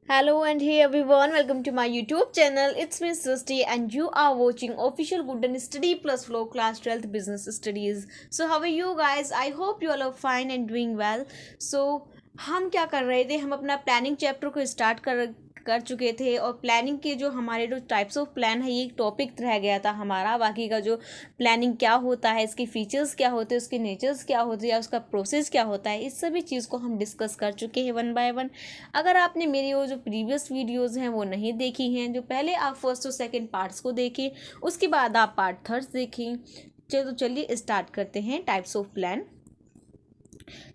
Hello and hey everyone, welcome to my YouTube channel. It's me Srishti and you are watching official Golden Study Plus Flow Class 12th Business Studies. So how are you guys? I hope you all are fine and doing well. So हम क्या कर रहे थे, हम अपना planning chapter को start कर चुके थे और प्लानिंग के जो हमारे जो टाइप्स ऑफ प्लान है ये एक टॉपिक रह गया था हमारा। बाकी का जो प्लानिंग क्या होता है, इसके फीचर्स क्या होते हैं, उसके नेचर्स क्या होते हैं या उसका प्रोसेस क्या होता है, इस सभी चीज़ को हम डिस्कस कर चुके हैं वन बाय वन। अगर आपने मेरी वो जो प्रीवियस वीडियोज़ हैं वो नहीं देखी हैं, जो पहले आप फर्स्ट और सेकेंड पार्ट्स को देखें, उसके बाद आप पार्ट थर्ड देखें। तो चलिए स्टार्ट करते हैं टाइप्स ऑफ प्लान।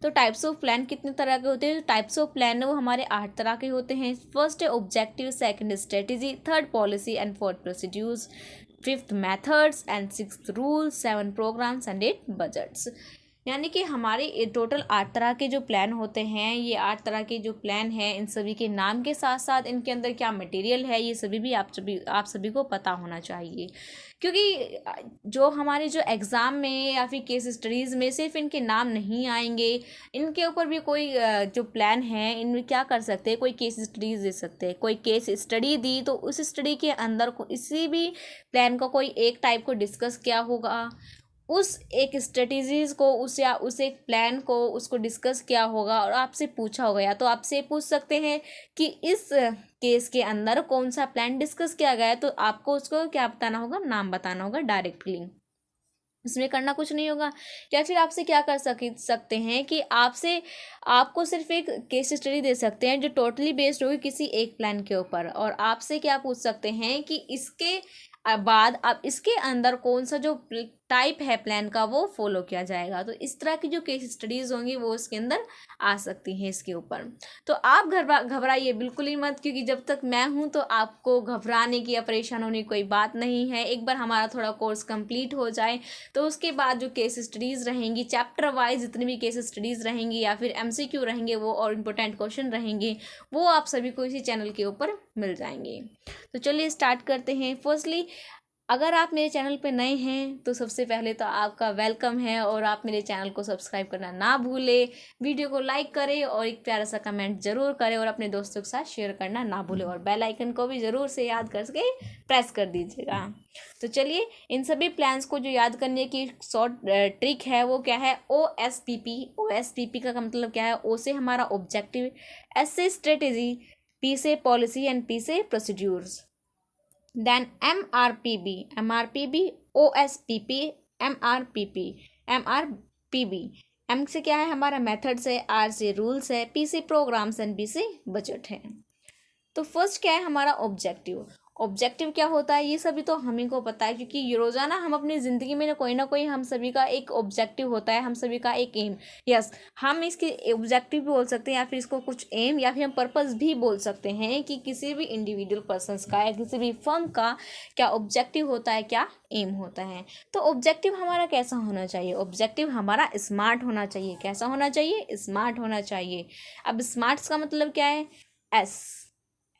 तो टाइप्स ऑफ प्लान कितने तरह के होते हैं? जो टाइप्स ऑफ प्लान है वो हमारे 8 तरह के होते हैं। फर्स्ट है objective, second strategy, third policy and fourth procedures, fifth methods and sixth rules, seven programmes and 8 budgets. यानी कि हमारे टोटल 8 तरह के जो प्लान होते हैं, ये 8 तरह के जो प्लान हैं, इन सभी के नाम के साथ साथ इनके अंदर क्या मटेरियल है ये सभी भी आप सभी को पता होना चाहिए। क्योंकि जो हमारे जो एग्ज़ाम में या फिर केस स्टडीज़ में सिर्फ इनके नाम नहीं आएंगे, इनके ऊपर भी कोई जो प्लान है इनमें क्या कर सकते हैं, कोई केस स्टडीज़ दे सकते हैं। कोई केस स्टडी दी तो उस स्टडी के अंदर इसी भी प्लान का कोई एक टाइप को डिस्कस किया होगा, उस एक स्ट्रेटजीज को उस एक प्लान को उसको डिस्कस किया होगा और आपसे पूछा होगा। या तो आपसे पूछ सकते हैं कि इस केस के अंदर कौन सा प्लान डिस्कस किया गया है, तो आपको उसको क्या बताना होगा, नाम बताना होगा डायरेक्टली, इसमें करना कुछ नहीं होगा। या फिर आपसे क्या कर सकते हैं कि आपको सिर्फ एक केस स्टडी दे सकते हैं जो टोटली बेस्ड होगी किसी एक प्लान के ऊपर, और आपसे क्या पूछ सकते हैं कि इसके बाद अब इसके अंदर कौन सा जो टाइप है प्लान का वो फॉलो किया जाएगा। तो इस तरह की जो केस स्टडीज़ होंगी वो इसके अंदर आ सकती हैं इसके ऊपर। तो आप घबराइए बिल्कुल ही मत, क्योंकि जब तक मैं हूँ तो आपको घबराने की या परेशान होने की कोई बात नहीं है। एक बार हमारा थोड़ा कोर्स कंप्लीट हो जाए तो उसके बाद जो केस स्टडीज़ रहेंगी, चैप्टर वाइज जितनी भी केस स्टडीज़ रहेंगी या फिर MCQ रहेंगे वो और इम्पोर्टेंट क्वेश्चन रहेंगे, वो आप सभी को इसी चैनल के ऊपर मिल जाएंगे। तो चलिए स्टार्ट करते हैं। फर्स्टली, अगर आप मेरे चैनल पे नए हैं तो सबसे पहले तो आपका वेलकम है और आप मेरे चैनल को सब्सक्राइब करना ना भूलें, वीडियो को लाइक करें और एक प्यारा सा कमेंट ज़रूर करें और अपने दोस्तों के साथ शेयर करना ना भूलें और बेल आइकन को भी ज़रूर से याद करके प्रेस कर दीजिएगा। तो चलिए इन सभी प्लान्स को जो याद करने की शॉर्ट ट्रिक है वो क्या है, OSPP। OSPP का मतलब क्या है? O से हमारा ऑब्जेक्टिव, S से स्ट्रेटेजी, P से पॉलिसी एंड P से procedures, then MRPB, OSPP, MRPP, MRPB। M से क्या है हमारा मेथड्स है, R से रूल्स है, P से प्रोग्राम्स एंड B से बजट है। तो फर्स्ट क्या है हमारा ऑब्जेक्टिव। ऑब्जेक्टिव क्या होता है ये सभी तो हम ही को पता है, क्योंकि ये रोज़ाना हम अपनी ज़िंदगी में ना कोई हम सभी का एक ऑब्जेक्टिव होता है, हम सभी का एक एम। यस, हम इसके ऑब्जेक्टिव भी बोल सकते हैं या फिर इसको कुछ एम या फिर हम पर्पस भी बोल सकते हैं कि किसी भी इंडिविजुअल पर्सनस का या किसी भी फर्म का क्या ऑब्जेक्टिव होता है, क्या एम होता है। तो ऑब्जेक्टिव हमारा कैसा होना चाहिए? ऑब्जेक्टिव हमारा स्मार्ट होना चाहिए। कैसा होना चाहिए? स्मार्ट होना चाहिए। अब स्मार्ट्स का मतलब क्या है?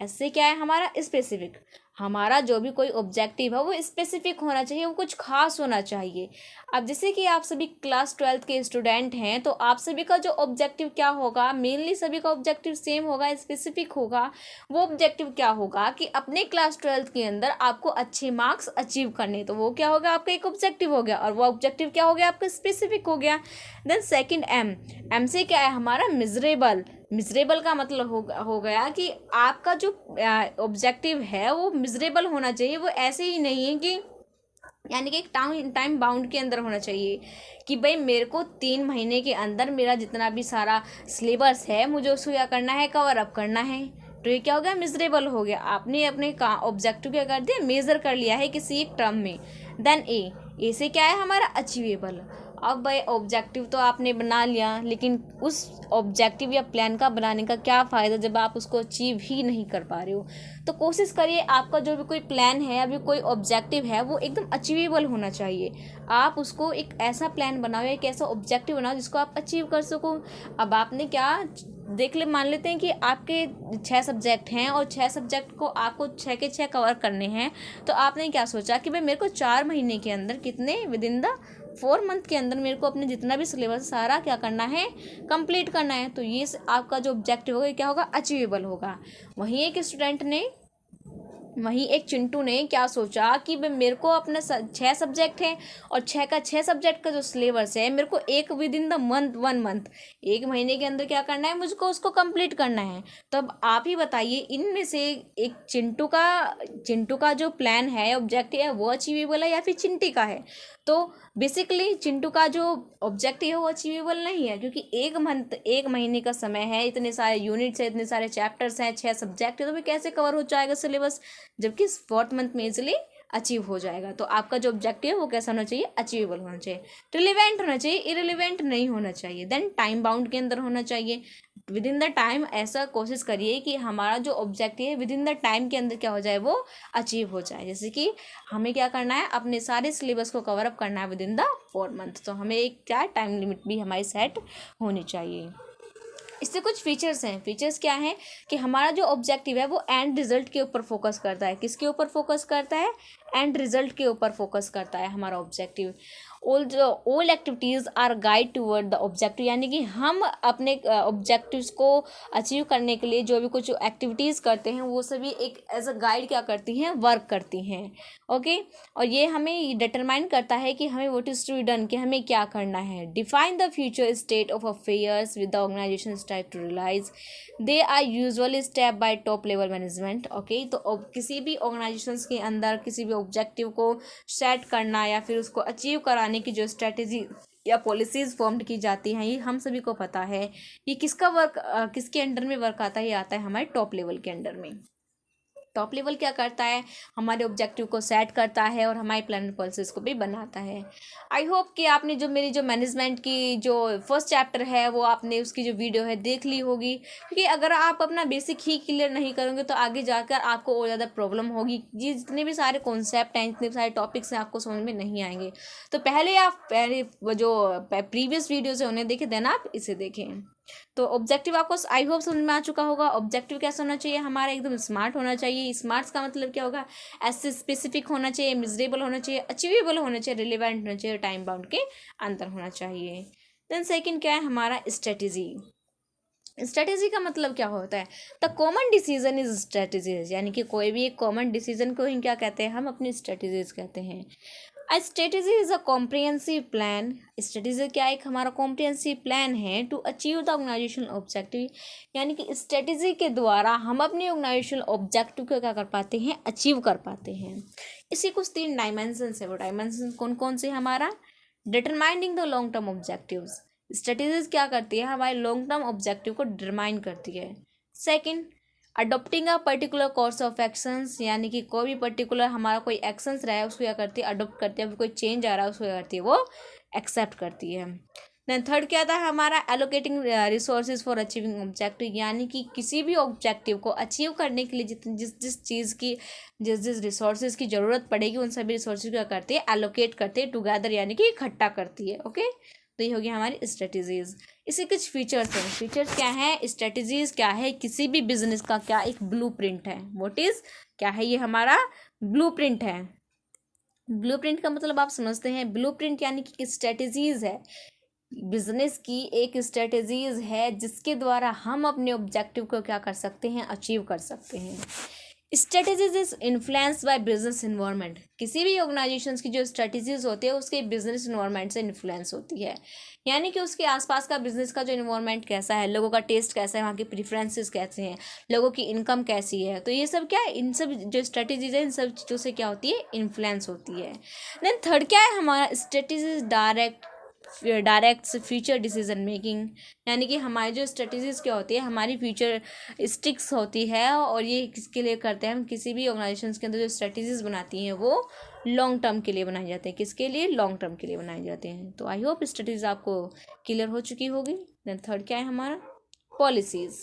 ऐसे क्या है हमारा स्पेसिफिक। हमारा जो भी कोई ऑब्जेक्टिव है वो स्पेसिफिक होना चाहिए, वो कुछ खास होना चाहिए। अब जैसे कि आप सभी क्लास 12th के स्टूडेंट हैं तो आप सभी का जो ऑब्जेक्टिव क्या होगा, मेनली सभी का ऑब्जेक्टिव सेम होगा, स्पेसिफिक होगा। वो ऑब्जेक्टिव क्या होगा कि अपने क्लास 12th के अंदर आपको अच्छे मार्क्स अचीव करने, तो वो क्या होगा, आपका एक ऑब्जेक्टिव हो गया और वो ऑब्जेक्टिव क्या हो गया, आपका स्पेसिफिक हो गया। देन सेकेंड एम से क्या है हमारा मिजरेबल का मतलब हो गया कि आपका जो ऑब्जेक्टिव है वो मिजरेबल होना चाहिए। वो ऐसे ही नहीं है कि यानी कि एक टाइम बाउंड के अंदर होना चाहिए कि भाई मेरे को 3 महीने के अंदर मेरा जितना भी सारा सिलेबस है मुझे उसको क्या करना है, कवर अप करना है। तो ये क्या हो गया, मिजरेबल हो गया। आपने अपने ऑब्जेक्टिव क्या कर दिया, मेजर कर लिया है किसी एक टर्म में। देन ए से क्या है हमारा अचीवेबल। अब भाई ऑब्जेक्टिव तो आपने बना लिया, लेकिन उस ऑब्जेक्टिव या प्लान का बनाने का क्या फ़ायदा जब आप उसको अचीव ही नहीं कर पा रहे हो। तो कोशिश करिए आपका जो भी कोई प्लान है, अभी कोई ऑब्जेक्टिव है, वो एकदम अचीवेबल होना चाहिए। आप उसको एक ऐसा प्लान बनाओ, एक ऐसा ऑब्जेक्टिव बनाओ जिसको आप अचीव कर सको। अब आपने क्या मान लेते हैं कि आपके 6 सब्जेक्ट हैं और 6 सब्जेक्ट को आपको 6 के 6 कवर करने हैं। तो आपने क्या सोचा कि भाई मेरे को 4 महीने के अंदर कितने, विद इन द 4 मंथ के अंदर मेरे को अपने जितना भी सिलेबस सारा क्या करना है, कंप्लीट करना है। तो ये आपका जो ऑब्जेक्टिव होगा ये क्या होगा, अचीवेबल होगा। वहीं एक चिंटू ने क्या सोचा कि भाई मेरे को अपना 6 सब्जेक्ट है और 6 का जो सिलेबस है मेरे को एक with in the month 1 month, 1 महीने के अंदर क्या करना है, मुझको उसको कंप्लीट करना है। तो अब आप ही बताइए इनमें से एक चिंटू का जो प्लान है, ऑब्जेक्टिव है, वो अचीवेबल है या फिर चिंटी का है। तो बेसिकली चिंटू का जो ऑब्जेक्टिव है वो अचीवेबल नहीं है, क्योंकि 1 महीने का समय है, इतने सारे यूनिट्स है, इतने सारे चैप्टर्स हैं, 6 सब्जेक्ट है, तो फिर कैसे कवर हो जाएगा सिलेबस, जबकि 4th मंथ में इजिली अचीव हो जाएगा। तो आपका जो ऑब्जेक्टिव है वो कैसा होना चाहिए, अचीवेबल होना चाहिए, रिलेवेंट होना चाहिए, इरेलीवेंट नहीं होना चाहिए, देन टाइम बाउंड के अंदर होना चाहिए। विद इन द टाइम ऐसा कोशिश करिए कि हमारा जो ऑब्जेक्टिव है विद इन द टाइम के अंदर क्या हो जाए, वो अचीव हो जाए। जैसे कि हमें क्या करना है, अपने सारे सिलेबस को कवर अप करना है विद इन द 4 मंथ, तो हमें एक क्या टाइम लिमिट भी हमारी सेट होनी चाहिए। इससे कुछ फीचर्स हैं। फीचर्स क्या हैं कि हमारा जो ऑब्जेक्टिव है वो एंड रिजल्ट के ऊपर फोकस करता है। किसके ऊपर फोकस करता है, एंड रिजल्ट के ऊपर फोकस करता है हमारा objective. All activities are guide toward the objective, यानी कि हम अपने ऑब्जेक्टिव्स को अचीव करने के लिए जो भी कुछ एक्टिविटीज़ करते हैं वो सभी एक एज अ गाइड क्या करती हैं, वर्क करती हैं। ओके, और ये हमें डिटरमाइन करता है कि हमें what is to be done, कि हमें क्या करना है। Define the future state of affairs with the organisation type to realise, they are usually step by top level management. Okay, तो किसी भी ऑर्गेनाइजेशंस के अंदर किसी भी ऑब्जेक्टिव को सेट करना या फिर उसको अचीव कराने की जो स्ट्रेटेजी या पॉलिसीज फॉर्म की जाती हैं, ये हम सभी को पता है। ये किसके अंडर में वर्क आता है, ये आता है हमारे टॉप लेवल के अंडर में। टॉप लेवल क्या करता है, हमारे ऑब्जेक्टिव को सेट करता है और हमारी प्लान पॉलिसीज को भी बनाता है। आई होप कि आपने जो मैनेजमेंट की जो फर्स्ट चैप्टर है वो आपने उसकी जो वीडियो है देख ली होगी, क्योंकि अगर आप अपना बेसिक ही क्लियर नहीं करोगे तो आगे जाकर आपको और ज़्यादा प्रॉब्लम होगी। ये जितने भी सारे कॉन्सेप्ट हैं, जितने भी सारे टॉपिक्स हैं, आपको समझ में नहीं आएंगे। तो पहले जो प्रीवियस वीडियोज़ है उन्हें देखें, देन आप इसे देखें। तो ऑब्जेक्टिव आपको आई होप समझ में आ चुका होगा। ऑब्जेक्टिव कैसा होना चाहिए, हमारा एकदम स्मार्ट होना चाहिए। स्मार्ट का मतलब क्या होगा, ऐसे स्पेसिफिक होना चाहिए, मिजरेबल होना चाहिए, अचीवेबल होना चाहिए, रिलेवेंट होना चाहिए, टाइम बाउंड के अंदर होना चाहिए। देन सेकंड क्या है हमारा, स्ट्रेटेजी। स्ट्रेटेजी का मतलब क्या होता है, the common decision is strategies, यानी कि कोई भी एक कॉमन डिसीजन को ही क्या कहते हैं, हम अपनी स्ट्रेटेजीज कहते हैं। A strategy is a comprehensive plan. Strategy क्या एक हमारा कॉम्प्रिहेंसिव प्लान है to achieve the organisation objective, यानी कि स्ट्रेटेजी के द्वारा हम अपने ऑर्गेनाइजेशन ऑब्जेक्टिव को क्या कर पाते हैं, अचीव कर पाते हैं। इसी कुछ 3 डायमेंशंस है। वो डायमेंशन कौन कौन से, हमारा determining the long term objectives, strategies क्या करती है, हमारे लॉन्ग टर्म ऑब्जेक्टिव को डिटरमाइन करती है। Second, adopting a particular course of actions, यानी कि कोई भी पर्टिकुलर हमारा कोई एक्शंस रहा है उसको क्या करती है, अडोप्ट करती है। कोई चेंज आ रहा है उसको क्या करती है, वो एक्सेप्ट करती है। देन थर्ड क्या था हमारा, allocating resources for achieving objective, यानी कि किसी भी ऑब्जेक्टिव को अचीव करने के लिए जिस चीज़ की जिस रिसोर्सेज की ज़रूरत पड़ेगी उन सभी रिसोर्सेज क्या करती है, एलोकेट करती है टुगेदर, यानी कि इकट्ठा करती है। ओके, तो ये हो गया हमारी स्ट्रेटेजीज। इसे कुछ फीचर्स हैं। फीचर्स क्या है, स्ट्रेटेजीज क्या है, किसी भी बिजनेस का क्या एक ब्लूप्रिंट है। व्हाट इज, क्या है, ये हमारा ब्लूप्रिंट है। ब्लूप्रिंट का मतलब आप समझते हैं, ब्लूप्रिंट यानी कि स्ट्रेटेजीज है, बिजनेस की एक स्ट्रेटेजीज है जिसके द्वारा हम अपने ऑब्जेक्टिव को क्या कर सकते हैं, अचीव कर सकते हैं। Strategies is influence by business environment, किसी भी ऑर्गेनाइजेशन की जो स्ट्रेटेजीज होती है उसके बिजनेस इन्वायरमेंट से इन्फ्लुएंस होती है, यानी कि उसके आसपास का बिजनेस का जो इन्वायरमेंट कैसा है, लोगों का टेस्ट कैसा है, वहाँ के प्रेफरेंसेस कैसे हैं, लोगों की इनकम कैसी है, तो ये सब क्या है, इन सब जो स्ट्रेटेजीज है इन सब चीज़ों से क्या होती है, इन्फ्लुएंस होती है। देन थर्ड क्या है हमारा, strategies direct future decision making, यानी कि हमारी जो स्ट्रेटेजीज क्या होती है, हमारी फ्यूचर स्टिक्स होती है, और ये किसके लिए करते हैं, हम किसी भी ऑर्गेनाइजेशन के अंदर जो स्ट्रेटेजीज बनाती हैं वो लॉन्ग टर्म के लिए बनाए जाते हैं। किसके लिए, लॉन्ग टर्म के लिए बनाए जाते हैं। तो आई होप स्ट्रेटेजीज आपको क्लियर हो चुकी होगी। देन थर्ड क्या है हमारा, पॉलिसीज़।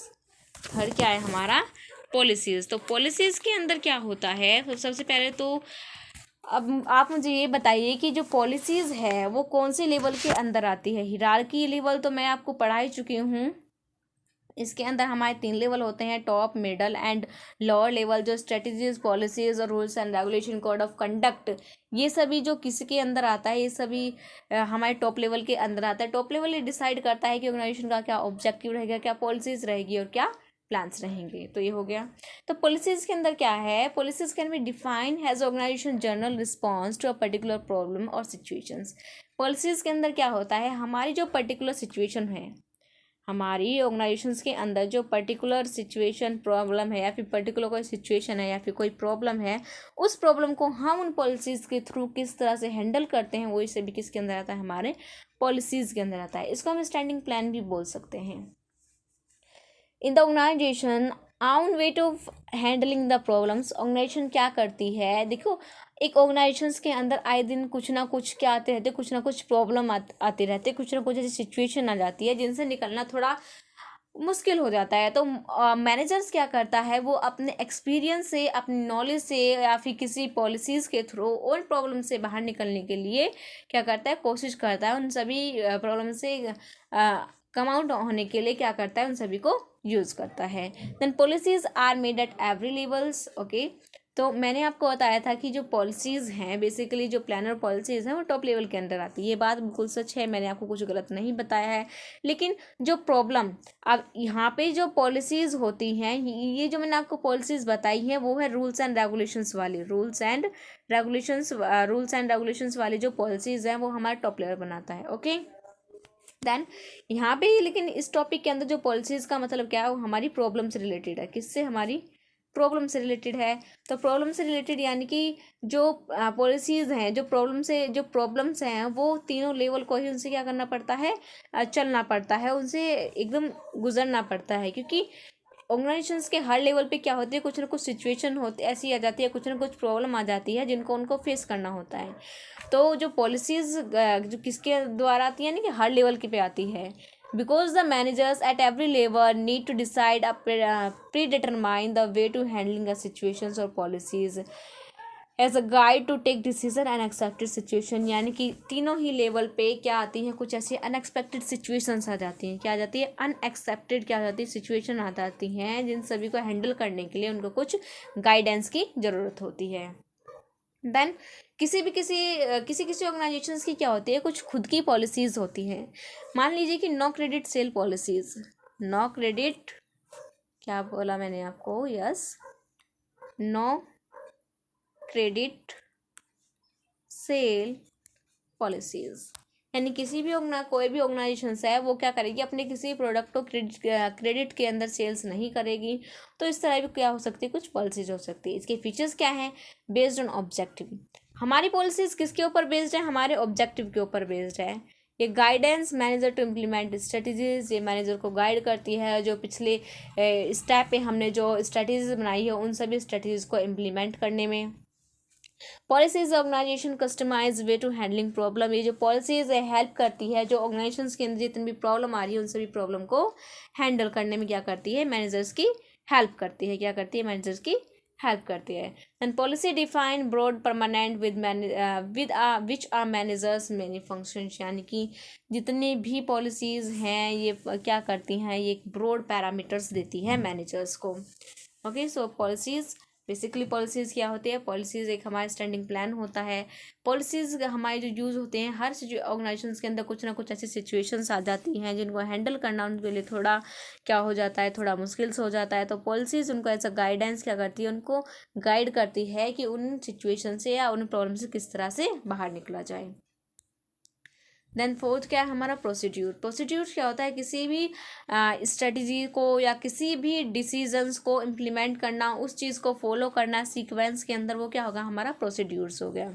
थर्ड क्या है हमारा, पॉलिसीज़। तो पॉलिसीज़ के अंदर क्या होता है, तो सबसे पहले तो अब आप मुझे ये बताइए कि जो पॉलिसीज़ है वो कौन से लेवल के अंदर आती है। हिरार्की लेवल तो मैं आपको पढ़ा ही चुकी हूँ, इसके अंदर हमारे 3 लेवल होते हैं, top, middle and lower level. जो स्ट्रेटजीज, पॉलिसीज और rules and regulation, code of conduct, ये सभी जो किसी के अंदर आता है, ये सभी हमारे टॉप लेवल के अंदर आता है। टॉप लेवल ये डिसाइड करता है कि ऑर्गेनाइजेशन का क्या ऑब्जेक्टिव रहेगा, क्या पॉलिसीज रहेगी और क्या प्लान्स रहेंगे। तो ये हो गया। तो पॉलिसीज के अंदर क्या है, policies can be defined has organisation general response to a particular problem और सिचुएशंस। पॉलिसीज के अंदर क्या होता है, हमारी जो पर्टिकुलर सिचुएशन है, हमारी ऑर्गेनाइजेशंस के अंदर जो पर्टिकुलर सिचुएशन प्रॉब्लम है या फिर पर्टिकुलर कोई सिचुएशन है या फिर कोई प्रॉब्लम है, उस प्रॉब्लम को हम उन पॉलिसीज़ के थ्रू किस तरह से हैंडल करते हैं, वो इसे भी किसके अंदर आता है, हमारे पॉलिसीज़ के अंदर आता है। इसको हम स्टैंडिंग प्लान भी बोल सकते हैं। In the organisation on weight of handling the problems, organisation क्या करती है, देखो एक ऑर्गेनाइजेशंस के अंदर आए दिन कुछ ना कुछ क्या आते रहते, कुछ ना कुछ प्रॉब्लम आते रहते, कुछ ना कुछ ऐसी सिचुएशन आ जाती है जिनसे निकलना थोड़ा मुश्किल हो जाता है। तो मैनेजर्स क्या करता है, वो अपने एक्सपीरियंस से, अपनी नॉलेज से या फिर किसी पॉलिसीज़ के थ्रू उन प्रॉब्लम से बाहर निकलने के लिए क्या करता है, कोशिश करता है, उन सभी प्रॉब्लम से कम आउट होने के लिए क्या करता है, उन सभी को यूज़ करता है। Then policies are made at every levels. Okay, तो मैंने आपको बताया था कि जो पॉलिसीज़ हैं, बेसिकली जो प्लानर पॉलिसीज़ हैं, वो टॉप लेवल के अंदर आती है। ये बात बिल्कुल सच है, मैंने आपको कुछ गलत नहीं बताया है। लेकिन जो प्रॉब्लम, अब यहाँ पे जो पॉलिसीज़ होती हैं, ये जो मैंने आपको पॉलिसीज़ बताई हैं, वो है रूल्स एंड रेगुलेशंस वाली। रूल्स एंड रेगुलेशंस वाली जो पॉलिसीज़ हैं, वो हमारा टॉप लेवल बनाता है। ओके, देन यहाँ पे लेकिन इस टॉपिक के अंदर जो पॉलिसीज़ का मतलब क्या है, वो हमारी प्रॉब्लम से रिलेटेड है। किससे, हमारी प्रॉब्लम से रिलेटेड है। तो प्रॉब्लम से रिलेटेड यानी कि जो पॉलिसीज़ हैं, जो प्रॉब्लम्स हैं, वो तीनों लेवल को ही उनसे क्या करना पड़ता है, चलना पड़ता है, उनसे एकदम गुजरना पड़ता है। क्योंकि ऑर्गेनाइजेशंस के हर लेवल पे क्या होती है, कुछ ना कुछ सिचुएशन होती ऐसी आ जाती है, कुछ ना कुछ प्रॉब्लम आ जाती है जिनको उनको फेस करना होता है। तो जो पॉलिसीज़ जो किसके द्वारा आती है, यानी कि हर लेवल की पे आती है। Because the managers at every level need to decide predetermine the way to handling situations और policies as a guide to take decision unexpected situation. यानी कि तीनों ही लेवल पे क्या आती हैं, कुछ ऐसी अनएक्सपेक्टेड सिचुएशंस आ जाती हैं। क्या आ जाती है, अनएक्सेप्टेड क्या आ जाती है, सिचुएशन आ जाती हैं, जिन सभी को हैंडल करने के लिए उनको कुछ गाइडेंस की ज़रूरत होती है। देन किसी किसी ऑर्गेनाइजेशंस की क्या होती है, कुछ खुद की पॉलिसीज़ होती हैं। मान लीजिए कि no credit sale policies, no credit, क्या बोला मैंने आपको, yes, no credit sale policies. यानी किसी भी कोई भी ऑर्गेनाइजेशन है, वो क्या करेगी, अपने किसी प्रोडक्ट को क्रेडिट के अंदर सेल्स नहीं करेगी। तो इस तरह भी क्या हो सकती है, कुछ पॉलिसीज हो सकती है। इसके फीचर्स क्या हैं, बेस्ड ऑन ऑब्जेक्टिव। हमारी पॉलिसीज किसके ऊपर बेस्ड है, हमारे ऑब्जेक्टिव के ऊपर बेस्ड है। ये guidance manager to implement strategies, ये मैनेजर को गाइड करती है, जो पिछले स्टेप पे हमने जो स्ट्रेटजीज बनाई है, उन सभी स्ट्रेटजीज को इम्प्लीमेंट करने में। Policies organisation customise way to handling problem, ये जो पॉलिसीज है हेल्प करती है जो ऑर्गेनाइजेशन के अंदर जितनी भी प्रॉब्लम आ रही है, उन सभी प्रॉब्लम को हैंडल करने में क्या करती है, मैनेजर्स की हेल्प करती है। क्या करती है, मैनेजर्स की हेल्प करती है। And policy define broad permanent which are managers many functions, यानी कि जितनी भी पॉलिसीज़ हैं, ये क्या करती हैं, ये ब्रॉड पैरामीटर्स देती है मैनेजर्स को। ओके, सो पॉलिसीज़, बेसिकली पॉलिसीज़ क्या होती है, पॉलिसीज़ एक हमारा स्टैंडिंग प्लान होता है। पॉलिसीज़ हमारे जो यूज़ होते हैं, हर ऑर्गेनाइजेशन के अंदर कुछ ना कुछ ऐसी सिचुएशंस आ जाती हैं जिनको हैंडल करना उनके लिए थोड़ा क्या हो जाता है, थोड़ा मुश्किल से हो जाता है। तो पॉलिसीज़ उनको ऐसा गाइडेंस क्या करती है, उनको गाइड करती है कि उन सिचुएशन से या उन प्रॉब्लम से किस तरह से बाहर निकला जाए। देन फोर्थ क्या है हमारा, प्रोसीड्यूर। प्रोसीड्यूर क्या होता है, किसी भी स्ट्रेटजी को या किसी भी डिसीजंस को इम्प्लीमेंट करना, उस चीज़ को फॉलो करना सीक्वेंस के अंदर, वो क्या होगा, हमारा प्रोसीड्यूर्स हो गया।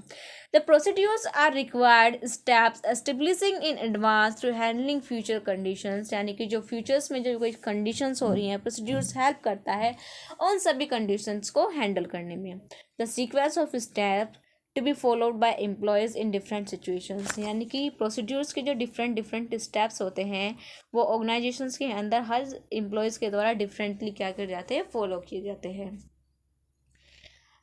The procedures are required steps establishing in advance to handling future conditions, यानी कि जो फ्यूचर्स में जो कोई कंडीशंस हो रही हैं, प्रोसीड्यूर्स हेल्प करता है उन सभी कंडीशंस को हैंडल करने में। The sequence of step to be followed by employees in different situations, यानी कि प्रोसीड्यूर्स के जो डिफरेंट स्टेप्स होते हैं, वो ऑर्गेनाइजेशंस के अंदर हर एम्प्लॉयज़ के द्वारा डिफरेंटली क्या कर जाते हैं, फॉलो किए जाते हैं।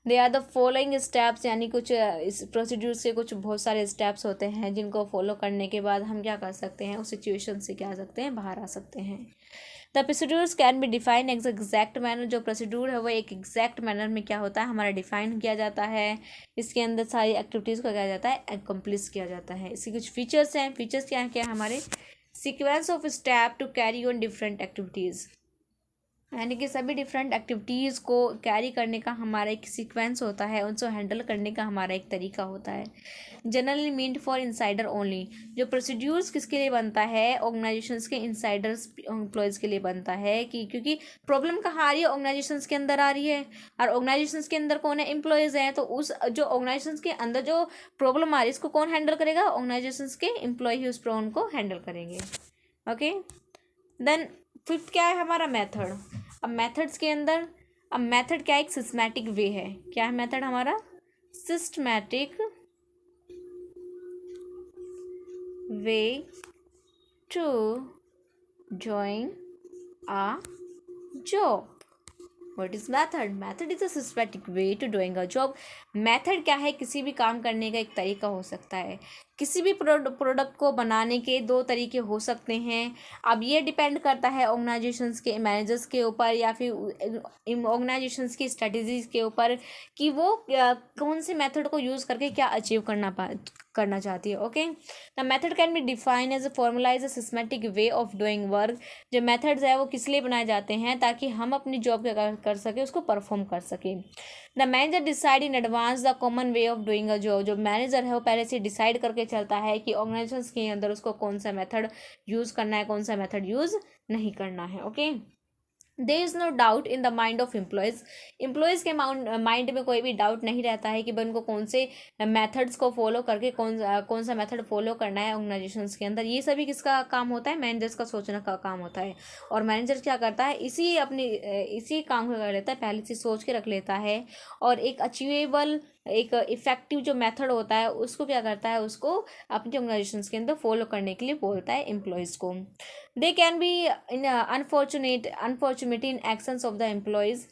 They are the following steps, यानी कुछ इस प्रोसीड्यूर्स के कुछ बहुत सारे स्टेप्स होते हैं जिनको फॉलो करने के बाद हम क्या कर सकते हैं, उस सिचुएशन से क्या आ सकते हैं, बाहर आ सकते हैं। The procedures can be define as exact manner, जो प्रोसीड्यूर है वो एक एग्जैक्ट मैनर में क्या होता है हमारा डिफाइन किया जाता है, इसके अंदर सारी एक्टिविटीज़ को क्या जाता है अकम्प्लिश किया जाता है। इसके कुछ फीचर्स हैं, फीचर्स क्या है हमारे sequence of step to carry on different activities, यानी कि सभी डिफरेंट एक्टिविटीज़ को कैरी करने का हमारा एक सीक्वेंस होता है, उनको हैंडल करने का हमारा एक तरीका होता है। Generally meant for insider only, जो प्रोसीड्यूर्स किसके लिए बनता है ऑर्गेनाइजेशंस के इंसाइडर्स एम्प्लॉयज़ के लिए बनता है, कि क्योंकि प्रॉब्लम कहाँ आ रही है ऑर्गेनाइजेशंस के अंदर आ रही है, और ऑर्गेनाइजेशंस के अंदर कौन है एम्प्लॉयज़ हैं, तो उस जो ऑर्गेनाइजेशंस के अंदर जो प्रॉब्लम आ रही है इसको कौन हैंडल करेगा, ऑर्गेनाइजेशंस के एम्प्लॉय ही उस प्रॉब्लम को हैंडल करेंगे। ओके, देन फिफ्थ क्या है हमारा मेथड। अब मेथड्स के अंदर, अब मेथड क्या है एक सिस्टमैटिक वे है, क्या है मेथड हमारा systematic way to doing a job. What is method, method is a systematic way to doing a job. Method क्या है किसी भी काम करने का एक तरीका हो सकता है, किसी भी प्रोडक्ट को बनाने के दो तरीके हो सकते हैं। अब ये डिपेंड करता है ऑर्गेनाइजेशंस के मैनेजर्स के ऊपर या फिर ऑर्गेनाइजेशंस की स्ट्रेटजीज के ऊपर कि वो कौन से मेथड को यूज़ करके क्या अचीव करना चाहती है। Okay, the method can be define as a formulise a systematic way of doing work. जो मेथड्स है वो किस लिए बनाए जाते हैं, ताकि हम अपनी जॉब क्या कर सके, उसको परफॉर्म कर सके। The manager decide in advance the common way of doing a job, जो मैनेजर है वो पहले से डिसाइड करके चलता है कि ऑर्गेनाइजेशन के अंदर उसको कौन सा मेथड यूज़ करना है, कौन सा मेथड यूज़ नहीं करना है। Okay, there is no doubt in the mind of employees, employees के माइंड में कोई भी डाउट नहीं रहता है कि भाई उनको कौन से मेथड्स को फॉलो करके कौन सा मेथड फॉलो करना है ऑर्गेनाइजेशंस के अंदर। ये सभी किसका काम होता है, मैनेजर्स का सोचने का काम होता है। और मैनेजर क्या करता है, इसी काम को कर लेता है, पहले से सोच के रख लेता है, और एक अचीवेबल एक इफेक्टिव जो मेथड होता है उसको क्या करता है, उसको अपनी ऑर्गेनाइजेशंस के अंदर फॉलो करने के लिए बोलता है एम्प्लॉयज़ को। They can be in unfortunate in actions of the employees.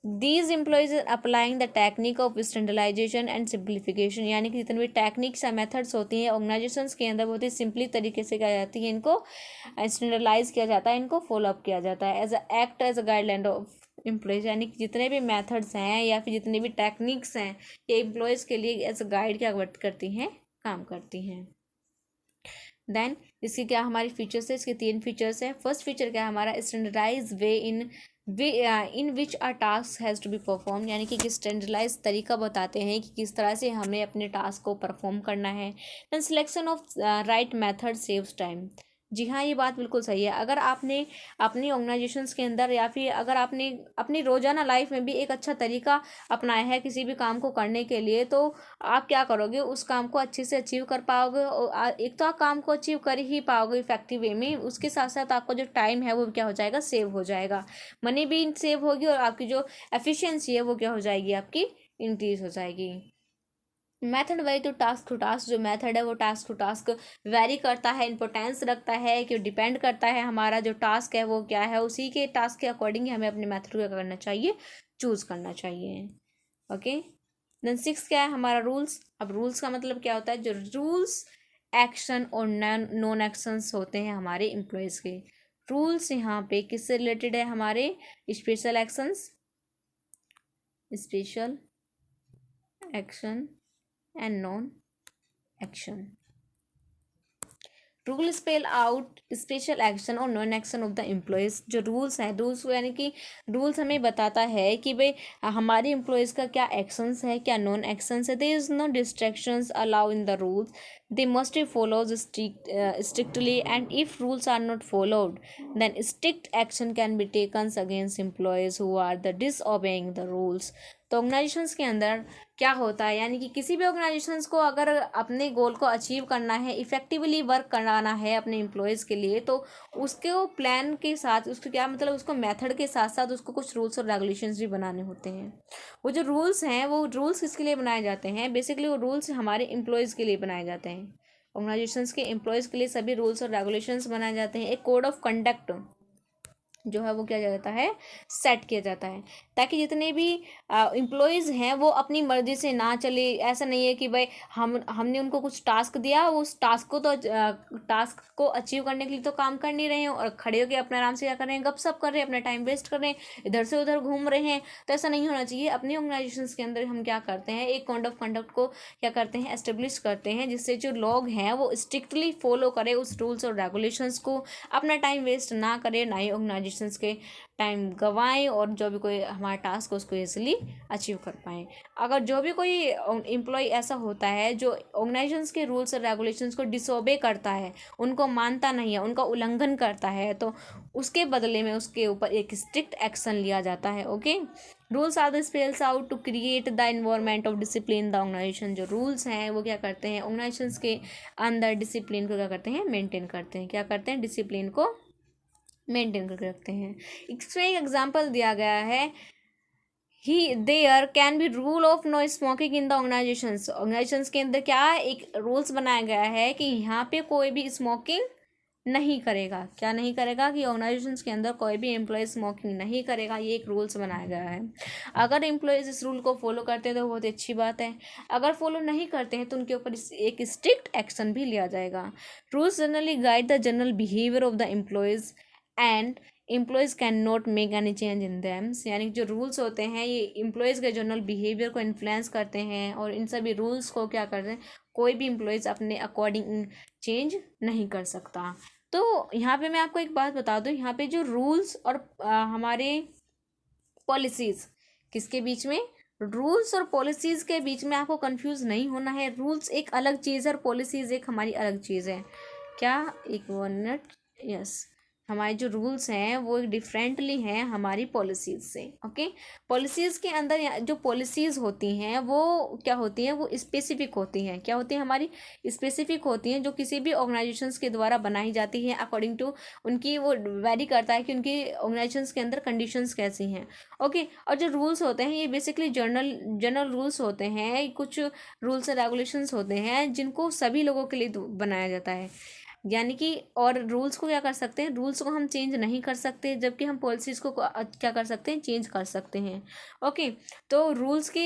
These employees are applying the technique of standardization and simplification, यानी कि जितने भी टेक्निक्स या मेथड्स होती हैं ऑर्गेनाइजेशंस के अंदर बहुत ही सिंपली तरीके से क्या जाती है, इनको स्टैंडर्डाइज किया जाता है, इनको फॉलो अप किया जाता है as act as a guideline of employees, यानी कि जितने भी मेथड्स हैं या फिर जितने भी टेक्निक्स हैं ये एम्प्लॉयज़ के लिए एज अ गाइड क्या करती हैं, काम करती हैं। देन इसकी क्या हमारी फीचर्स है, इसके तीन फीचर्स है। फर्स्ट फीचर क्या है हमारा standardise way in which are task has to be perform, यानी कि स्टैंडर्डाइज तरीका बताते हैं कि किस तरह से हमें अपने टास्क को परफॉर्म करना है। Then selection of right method saves time, जी हाँ ये बात बिल्कुल सही है। अगर आपने अपनी ऑर्गेनाइजेशंस के अंदर या फिर अगर आपने अपनी रोज़ाना लाइफ में भी एक अच्छा तरीका अपनाया है किसी भी काम को करने के लिए, तो आप क्या करोगे, उस काम को अच्छे से अचीव कर पाओगे, और एक तो आप काम को अचीव कर ही पाओगे इफेक्टिव वे में, उसके साथ साथ आपका जो टाइम है वो क्या हो जाएगा, सेव हो जाएगा, मनी भी सेव होगी, और आपकी जो एफिशिएंसी है वो क्या हो जाएगी, आपकी इंक्रीज हो जाएगी। मेथड वही तो टास्क टू टास्क जो मेथड है वो टास्क टू टास्क वेरी करता है, इंपॉर्टेंस रखता है, कि डिपेंड करता है हमारा जो टास्क है वो क्या है, उसी के टास्क के अकॉर्डिंग हमें अपने मेथड को क्या करना चाहिए, चूज़ करना चाहिए। ओके, देन सिक्स क्या है हमारा रूल्स। अब रूल्स का मतलब क्या होता है, जो रूल्स एक्शन और नॉन एक्शंस होते हैं हमारे एम्प्लॉयज़ के। रूल्स यहाँ पे किससे रिलेटेड है, हमारे special actions, special action and non action. Rule spell out special action और non action of the employees. जो रूल्स हैं, रूल्स यानी कि रूल्स हमें बताता है कि भाई हमारे एम्प्लॉयज़ का क्या एक्शंस है, क्या नॉन एक्शंस है। There is no distractions allow in the rules, they must be followed strictly, and if rules are not followed then strict action can be taken against employees who are the disobeying the rules। तो organisations के अंदर क्या होता है, यानी कि किसी भी ऑर्गेनाइजेशंस को अगर अपने गोल को अचीव करना है, इफेक्टिवली वर्क कराना है अपने एम्प्लॉयज़ के लिए, तो उसके वो प्लान के साथ, उसको क्या मतलब उसको मेथड के साथ साथ उसको कुछ रूल्स और रेगुलेशंस भी बनाने होते हैं। वो जो रूल्स हैं वो रूल्स किसके लिए बनाए जाते हैं, बेसिकली वो रूल्स हमारे एम्प्लॉयज़ के लिए बनाए जाते हैं। ऑर्गेनाइजेशंस के एम्प्लॉयज़ के लिए सभी रूल्स और रेगुलेशंस बनाए जाते हैं। एक कोड ऑफ कंडक्ट जो है वो किया जाता है, सेट किया जाता है, ताकि जितने भी एम्प्लॉयज़ हैं वो अपनी मर्जी से ना चले। ऐसा नहीं है कि भाई हमने उनको कुछ टास्क दिया, उस टास्क को अचीव करने के लिए तो काम कर नहीं रहे हैं और खड़े होकर अपने आराम से क्या कर रहे हैं, गपशप कर रहे हैं, अपना टाइम वेस्ट कर रहे हैं, इधर से उधर घूम रहे हैं। तो ऐसा नहीं होना चाहिए। अपनी ऑर्गेनाइजेशंस के अंदर हम क्या करते हैं, एक कोड ऑफ कंडक्ट को क्या करते हैं, एस्टेब्लिश करते हैं, जिससे जो लोग हैं वो स्ट्रिक्टली फॉलो करें उस रूल्स और रेगुलेशंस को, अपना टाइम वेस्ट ना करें, ना ही ऑर्गेनाइजेशंस के टाइम गंवाएं, और जो भी कोई हमारा टास्क हो उसको ईजिली अचीव कर पाएँ। अगर जो भी कोई एम्प्लॉय ऐसा होता है जो ऑर्गेनाइजेशंस के रूल्स और रेगुलेशंस को डिसोबे करता है, उनको मानता नहीं है, उनका उल्लंघन करता है, तो उसके बदले में उसके ऊपर एक स्ट्रिक्ट एक्शन लिया जाता है। Okay, rules are the spells out to create the environment of discipline the organisation. जो रूल्स हैं वो क्या करते हैं, ऑर्गेनाइजेशंस के अंदर डिसिप्लिन को क्या करते हैं, मेंटेन करते हैं। क्या करते हैं, डिसिप्लिन को मेंटेन करके रखते हैं। इसमें एक एग्जांपल दिया गया है, ही there can be rule of no smoking in the organisations. Organisations के अंदर क्या एक रूल्स बनाया गया है कि यहाँ पे कोई भी स्मोकिंग नहीं करेगा। क्या नहीं करेगा, कि ऑर्गेनाइजेशंस के अंदर कोई भी एम्प्लॉय स्मोकिंग नहीं करेगा, ये एक रूल्स बनाया गया है। अगर एम्प्लॉयज़ इस रूल को फॉलो करते हैं तो बहुत अच्छी बात है, अगर फॉलो नहीं करते हैं तो उनके ऊपर एक स्ट्रिक्ट एक्शन भी लिया जाएगा। Rules generally guide the general behaviour of the employees and employees can not make any change in them. यानी कि जो रूल्स होते हैं ये एम्प्लॉयज़ के जनरल बिहेवियर को इन्फ्लुएंस करते हैं, और इन सभी रूल्स को क्या करते हैं, कोई भी एम्प्लॉयज़ अपने अकॉर्डिंग चेंज नहीं कर सकता। तो यहाँ पे मैं आपको एक बात बता दूँ, यहाँ पे जो रूल्स और हमारे पॉलिसीज़ किसके बीच में, रूल्स और पॉलिसीज़ के बीच में आपको कंफ्यूज नहीं होना है। रूल्स एक अलग चीज़ है और पॉलिसीज़ एक हमारी अलग चीज़ है। क्या, एक मिनट, यस, हमारे जो रूल्स हैं वो डिफरेंटली हैं हमारी पॉलिसीज़ से। ओके, पॉलिसीज़ के अंदर जो पॉलिसीज़ होती हैं वो क्या होती हैं, वो स्पेसिफिक होती हैं। क्या होती हैं, हमारी स्पेसिफिक होती हैं, जो किसी भी ऑर्गेनाइजेशंस के द्वारा बनाई जाती हैं अकॉर्डिंग टू उनकी, वो वेरी करता है कि उनकी ऑर्गेनाइजेशंस के अंदर कंडीशंस कैसी हैं। ओके, और जो रूल्स होते हैं ये बेसिकली जनरल रूल्स होते हैं, कुछ रूल्स और रेगुलेशंस होते हैं जिनको सभी लोगों के लिए बनाया जाता है। यानी कि, और रूल्स को क्या कर सकते हैं, रूल्स को हम चेंज नहीं कर सकते, जबकि हम पॉलिसीज़ को क्या कर सकते हैं, चेंज कर सकते हैं। ओके, तो रूल्स के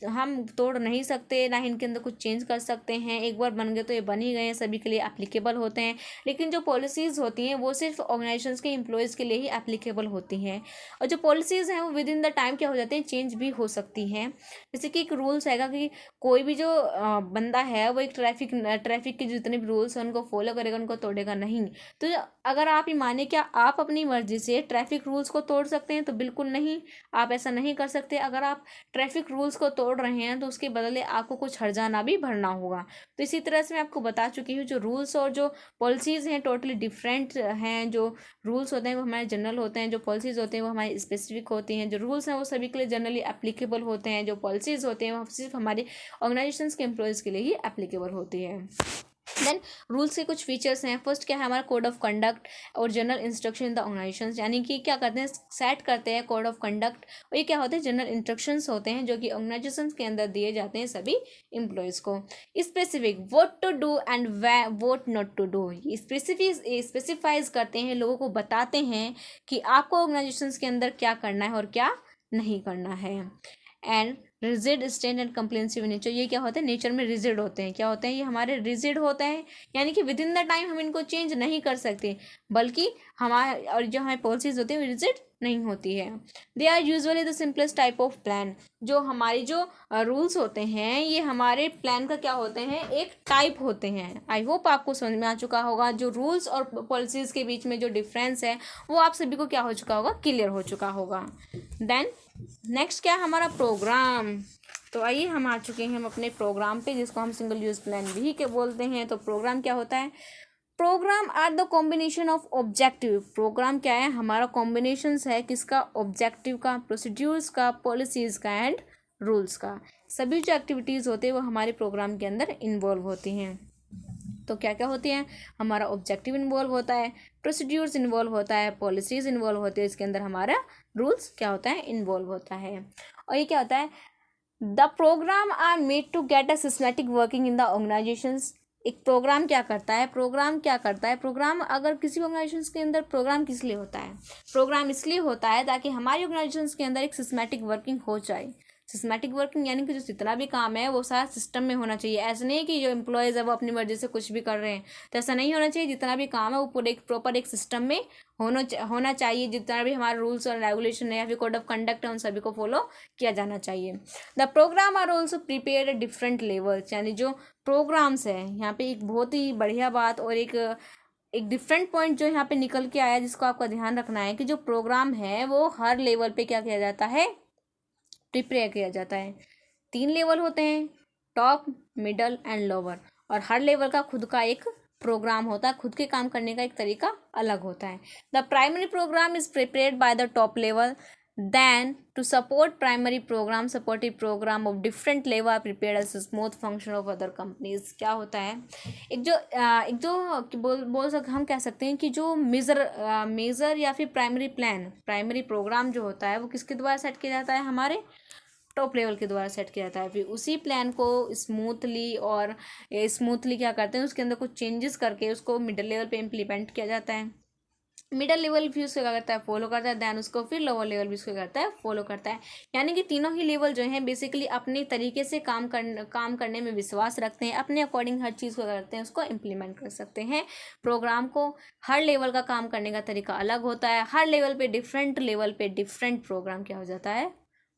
हम तोड़ नहीं सकते, ना ही इनके अंदर कुछ चेंज कर सकते हैं। एक बार बन गए तो ये बन ही गए हैं, सभी के लिए एप्लीकेबल होते हैं। लेकिन जो पॉलिसीज़ होती हैं वो सिर्फ ऑर्गेनाइजेशंस के एम्प्लॉयज़ के लिए ही एप्लीकेबल होती हैं, और जो पॉलिसीज़ हैं वो विद इन द टाइम क्या हो जाते हैं, चेंज भी हो सकती हैं। जैसे कि एक रूल्स हैगा कि कोई भी जो बंदा है वो एक ट्रैफिक के जितने भी रूल्स हैं उनको फॉलो करेगा, उनको तोड़ेगा नहीं। तो अगर आप ही माने, क्या आप अपनी मर्जी से ट्रैफिक रूल्स को तोड़ सकते हैं, तो बिल्कुल नहीं, आप ऐसा नहीं कर सकते। अगर आप ट्रैफिक रूल्स को तोड़ रहे हैं तो उसके बदले आपको कुछ हर्जाना भी भरना होगा। तो इसी तरह से मैं आपको बता चुकी हूँ, जो रूल्स और जो पॉलिसीज़ हैं टोटली डिफरेंट हैं। जो रूल्स होते हैं वो हमारे जनरल होते हैं, जो पॉलिसीज़ होते हैं वो हमारी स्पेसिफिक होती हैं। जो रूल्स हैं वो सभी के लिए जनरली एप्लीकेबल होते हैं, जो पॉलिसीज़ होते हैं वो सिर्फ हमारे ऑर्गेनाइजेशंस के एम्प्लॉयज़ के लिए ही एप्लीकेबल होती है। देन रूल्स के कुछ फीचर्स हैं। फर्स्ट क्या है, हमारा कोड ऑफ कंडक्ट और general instruction in the organisation. यानी कि क्या करते हैं, सेट करते हैं कोड ऑफ कंडक्ट, और ये क्या होते हैं, जनरल इंस्ट्रक्शंस होते हैं जो कि ऑर्गेनाइजेशन के अंदर दिए जाते हैं सभी एम्प्लॉयज़ को। Specific, what to do and what not to do, specifies करते हैं, लोगों को बताते हैं कि आपको ऑर्गेनाइजेशन के अंदर क्या करना है और क्या नहीं करना है। And rigid, stand and comprehensive nature, ये क्या होते हैं, नेचर में रिजिड होते हैं। क्या होते हैं, ये हमारे रिजिड होते हैं, यानी कि विद इन द टाइम हम इनको चेंज नहीं कर सकते, बल्कि हमारे, और जो हमारी पॉलिसीज होती है वो रिजिड नहीं होती है। They are usually the simplest type of plan. जो हमारी जो रूल्स होते हैं ये हमारे प्लान का क्या होते हैं, एक टाइप होते हैं। आई होप आपको समझ में आ चुका होगा, जो रूल्स और पॉलिसीज़ के बीच में जो डिफरेंस है वो आप सभी को क्या हो चुका होगा, क्लियर हो चुका होगा। देन नेक्स्ट क्या है, हमारा प्रोग्राम। तो आइए हम आ चुके हैं हम अपने प्रोग्राम पे, जिसको हम सिंगल यूज़ प्लान भी के बोलते हैं। तो प्रोग्राम क्या होता है, programme are the combination of objective. Programme क्या है, हमारा कॉम्बिनेशन है किसका, ऑब्जेक्टिव का, प्रोसीड्यूर्स का, पॉलिसीज़ का एंड रूल्स का। सभी जो एक्टिविटीज़ होते हैं वो हमारे प्रोग्राम के अंदर इन्वॉल्व होती हैं। तो क्या क्या होती हैं, हमारा ऑब्जेक्टिव इन्वॉल्व होता है, प्रोसीड्यूर्स इन्वॉल्व होता है, पॉलिसीज़ इन्वॉल्व होती है, इसके अंदर हमारा रूल्स क्या होता है, इन्वॉल्व होता है। और ये क्या होता है, the programme are made to get a systematic working in the organisations. एक प्रोग्राम क्या करता है, प्रोग्राम अगर किसी ऑर्गेनाइजेशन के अंदर प्रोग्राम किस लिए होता है, प्रोग्राम इसलिए होता है ताकि हमारी ऑर्गेनाइजेशन के अंदर एक सिस्टमैटिक वर्किंग हो जाए। सिस्टमैटिक वर्किंग यानी कि जो जितना भी काम है वो सारा सिस्टम में होना चाहिए। ऐसा नहीं कि जो एम्प्लॉयज़ है वो अपनी मर्जी से कुछ भी कर रहे हैं, तो ऐसा नहीं होना चाहिए। जितना भी काम है वो पूरे एक प्रॉपर एक सिस्टम में होना चाहिए। जितना भी हमारे रूल्स और रेगुलेशन है या फिर कोड ऑफ कंडक्ट है उन सभी को फॉलो किया जाना चाहिए। The programme are also prepare at different levels, यानी जो प्रोग्राम्स है यहाँ पे एक बहुत ही बढ़िया बात और एक डिफरेंट पॉइंट जो यहाँ पे निकल के आया जिसको आपका ध्यान रखना है कि जो प्रोग्राम है वो हर लेवल पे क्या किया जाता है, प्रिपेयर किया जाता है। 3 लेवल होते हैं, टॉप, मिडल एंड लोअर, और हर लेवल का खुद का एक प्रोग्राम होता है, खुद के काम करने का एक तरीका अलग होता है। The primary programme is prepared by the top level, then to support primary programme supportive programme of different level are prepared as smooth function of other companies. क्या होता है, एक जो बोल सकते हम कह सकते हैं कि जो मेजर या फिर प्राइमरी प्रोग्राम जो होता है वो किसके द्वारा सेट किया जाता है, हमारे टॉप लेवल के द्वारा सेट किया जाता है। फिर उसी प्लान को स्मूथली क्या करते हैं, उसके अंदर कुछ चेंजेस करके उसको मिडिल लेवल पे इम्प्लीमेंट किया जाता है। मिडिल लेवल भी उसको क्या करता है, फॉलो करता है, देन उसको फिर लोअर लेवल भी उसको करता है, फॉलो करता है। यानी कि तीनों ही लेवल जो हैं बेसिकली अपने तरीके से काम करने में विश्वास रखते हैं, अपने अकॉर्डिंग हर चीज़ को करते हैं, उसको इम्प्लीमेंट कर सकते हैं प्रोग्राम को। हर लेवल का काम करने का तरीका अलग होता है, हर लेवल पे डिफरेंट प्रोग्राम क्या हो जाता है,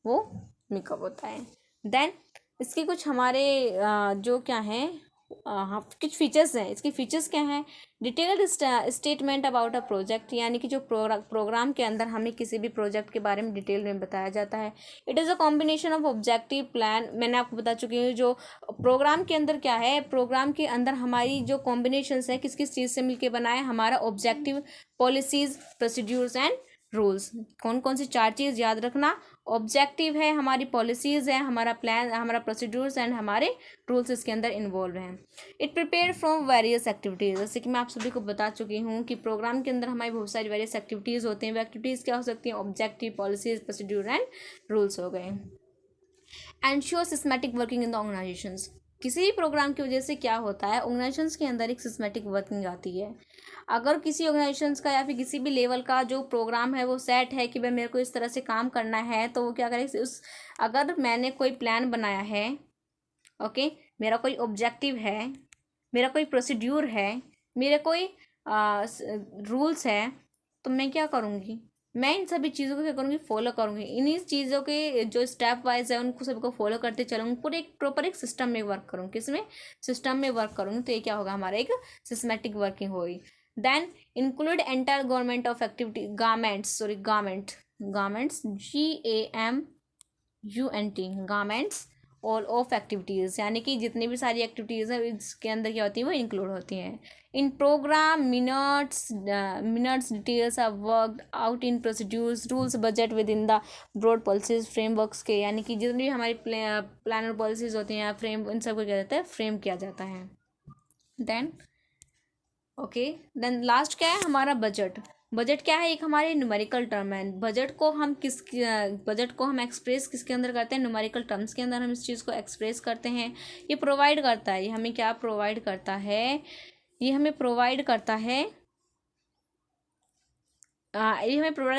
वो मेकअप होता है। देन इसके कुछ हमारे जो क्या हैं, हाँ कुछ फीचर्स हैं। इसके फीचर्स क्या हैं, detailed statement about a project, यानी कि जो प्रोग्राम के अंदर हमें किसी भी प्रोजेक्ट के बारे में डिटेल में बताया जाता है। It is a combination of objective plan, मैंने आपको बता चुकी हूँ जो प्रोग्राम के अंदर क्या है, प्रोग्राम के अंदर हमारी जो कॉम्बिनेशंस है किस किस चीज़ से मिलकर बना है, हमारा objective, policies, procedures and rules. कौन कौन सी 4 चीज़ याद रखना, ऑब्जेक्टिव है, हमारी पॉलिसीज़ है, हमारा प्लान, हमारा प्रोसीड्यूर्स एंड हमारे रूल्स इसके अंदर इन्वॉल्व हैं। It prepare from various activities, जैसे कि मैं आप सभी को बता चुकी हूँ कि प्रोग्राम के अंदर हमारी बहुत सारी वेरियस एक्टिविटीज़ होती हैं। वो एक्टिविटीज़ क्या हो सकती हैं, objective, policies, procedure and rules हो गए। Ensure systematic working in the organisations, किसी भी प्रोग्राम की वजह से क्या होता है, ऑर्गेनाइजेशंस के अंदर एक सिस्टमैटिक वर्किंग आती है। अगर किसी ऑर्गेनाइजेशंस का या फिर किसी भी लेवल का जो प्रोग्राम है वो सेट है कि भाई मेरे को इस तरह से काम करना है, तो वो क्या करें, अगर मैंने कोई प्लान बनाया है, ओके, मेरा कोई ऑब्जेक्टिव है, मेरा कोई प्रोसीड्यूर है, मेरे कोई रूल्स है, तो मैं क्या करूँगी, मैं इन सभी चीज़ों को क्या करूँगी, फॉलो करूँगी। इन्हीं चीज़ों के जो स्टेप वाइज है उनको सबको फॉलो करते चलूँगी, पूरे एक प्रॉपर एक सिस्टम में वर्क करूँगी। किसमें, सिस्टम में वर्क करूँगी, तो ये क्या होगा, हमारा एक सिस्टमैटिक वर्किंग होगी। Then include entire government of activity garments GAMUNT garments all of activities, यानी कि जितनी भी सारी एक्टिविटीज़ हैं इसके अंदर क्या होती हैं, वो इंक्लूड होती हैं। In programme minutes details are worked out in procedures rules budget within the broad policies frameworks के, यानी कि जितनी भी हमारी प्लान और पॉलिसीज होती हैं फ्रेम, इन सबको क्या जाता है, फ्रेम किया जाता है। देन लास्ट क्या है, हमारा बजट क्या है, एक हमारे न्यूमेरिकल टर्म है। बजट को हम एक्सप्रेस किसके अंदर करते हैं, न्यूमेरिकल टर्म्स के अंदर हम इस चीज़ को एक्सप्रेस करते हैं। ये प्रोवाइड करता है, ये हमें क्या प्रोवाइड करता है, ये हमें प्रोवाइड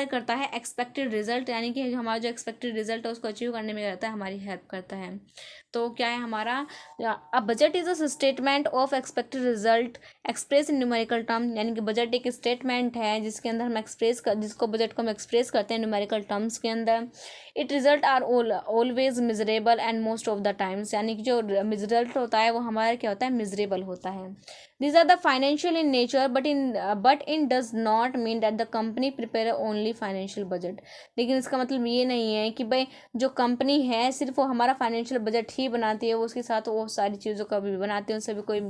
करता है एक्सपेक्टेड रिजल्ट, यानी कि हमारा जो एक्सपेक्टेड रिजल्ट है उसको अचीव करने में रहता है, हमारी हेल्प करता है। तो क्या है हमारा, a budget is a statement of expected result express in numerical term, यानी कि बजट एक स्टेटमेंट है जिसके अंदर हम जिसको बजट को हम एक्सप्रेस करते हैं न्यूमेरिकल टर्म्स के अंदर। It result are always measurable and most of the times, यानी कि जो रिजल्ट होता है वो हमारा क्या होता है, मिजरेबल होता है। These are the financial in nature, but in does not mean that the company prepare only financial budget। लेकिन इसका मतलब ये नहीं है कि भाई जो कंपनी है सिर्फ वो हमारा फाइनेंशियल बजट ही बनाती है, वो उसके साथ वो सारी चीज़ों का भी बनाते हैं, उन सभी कोई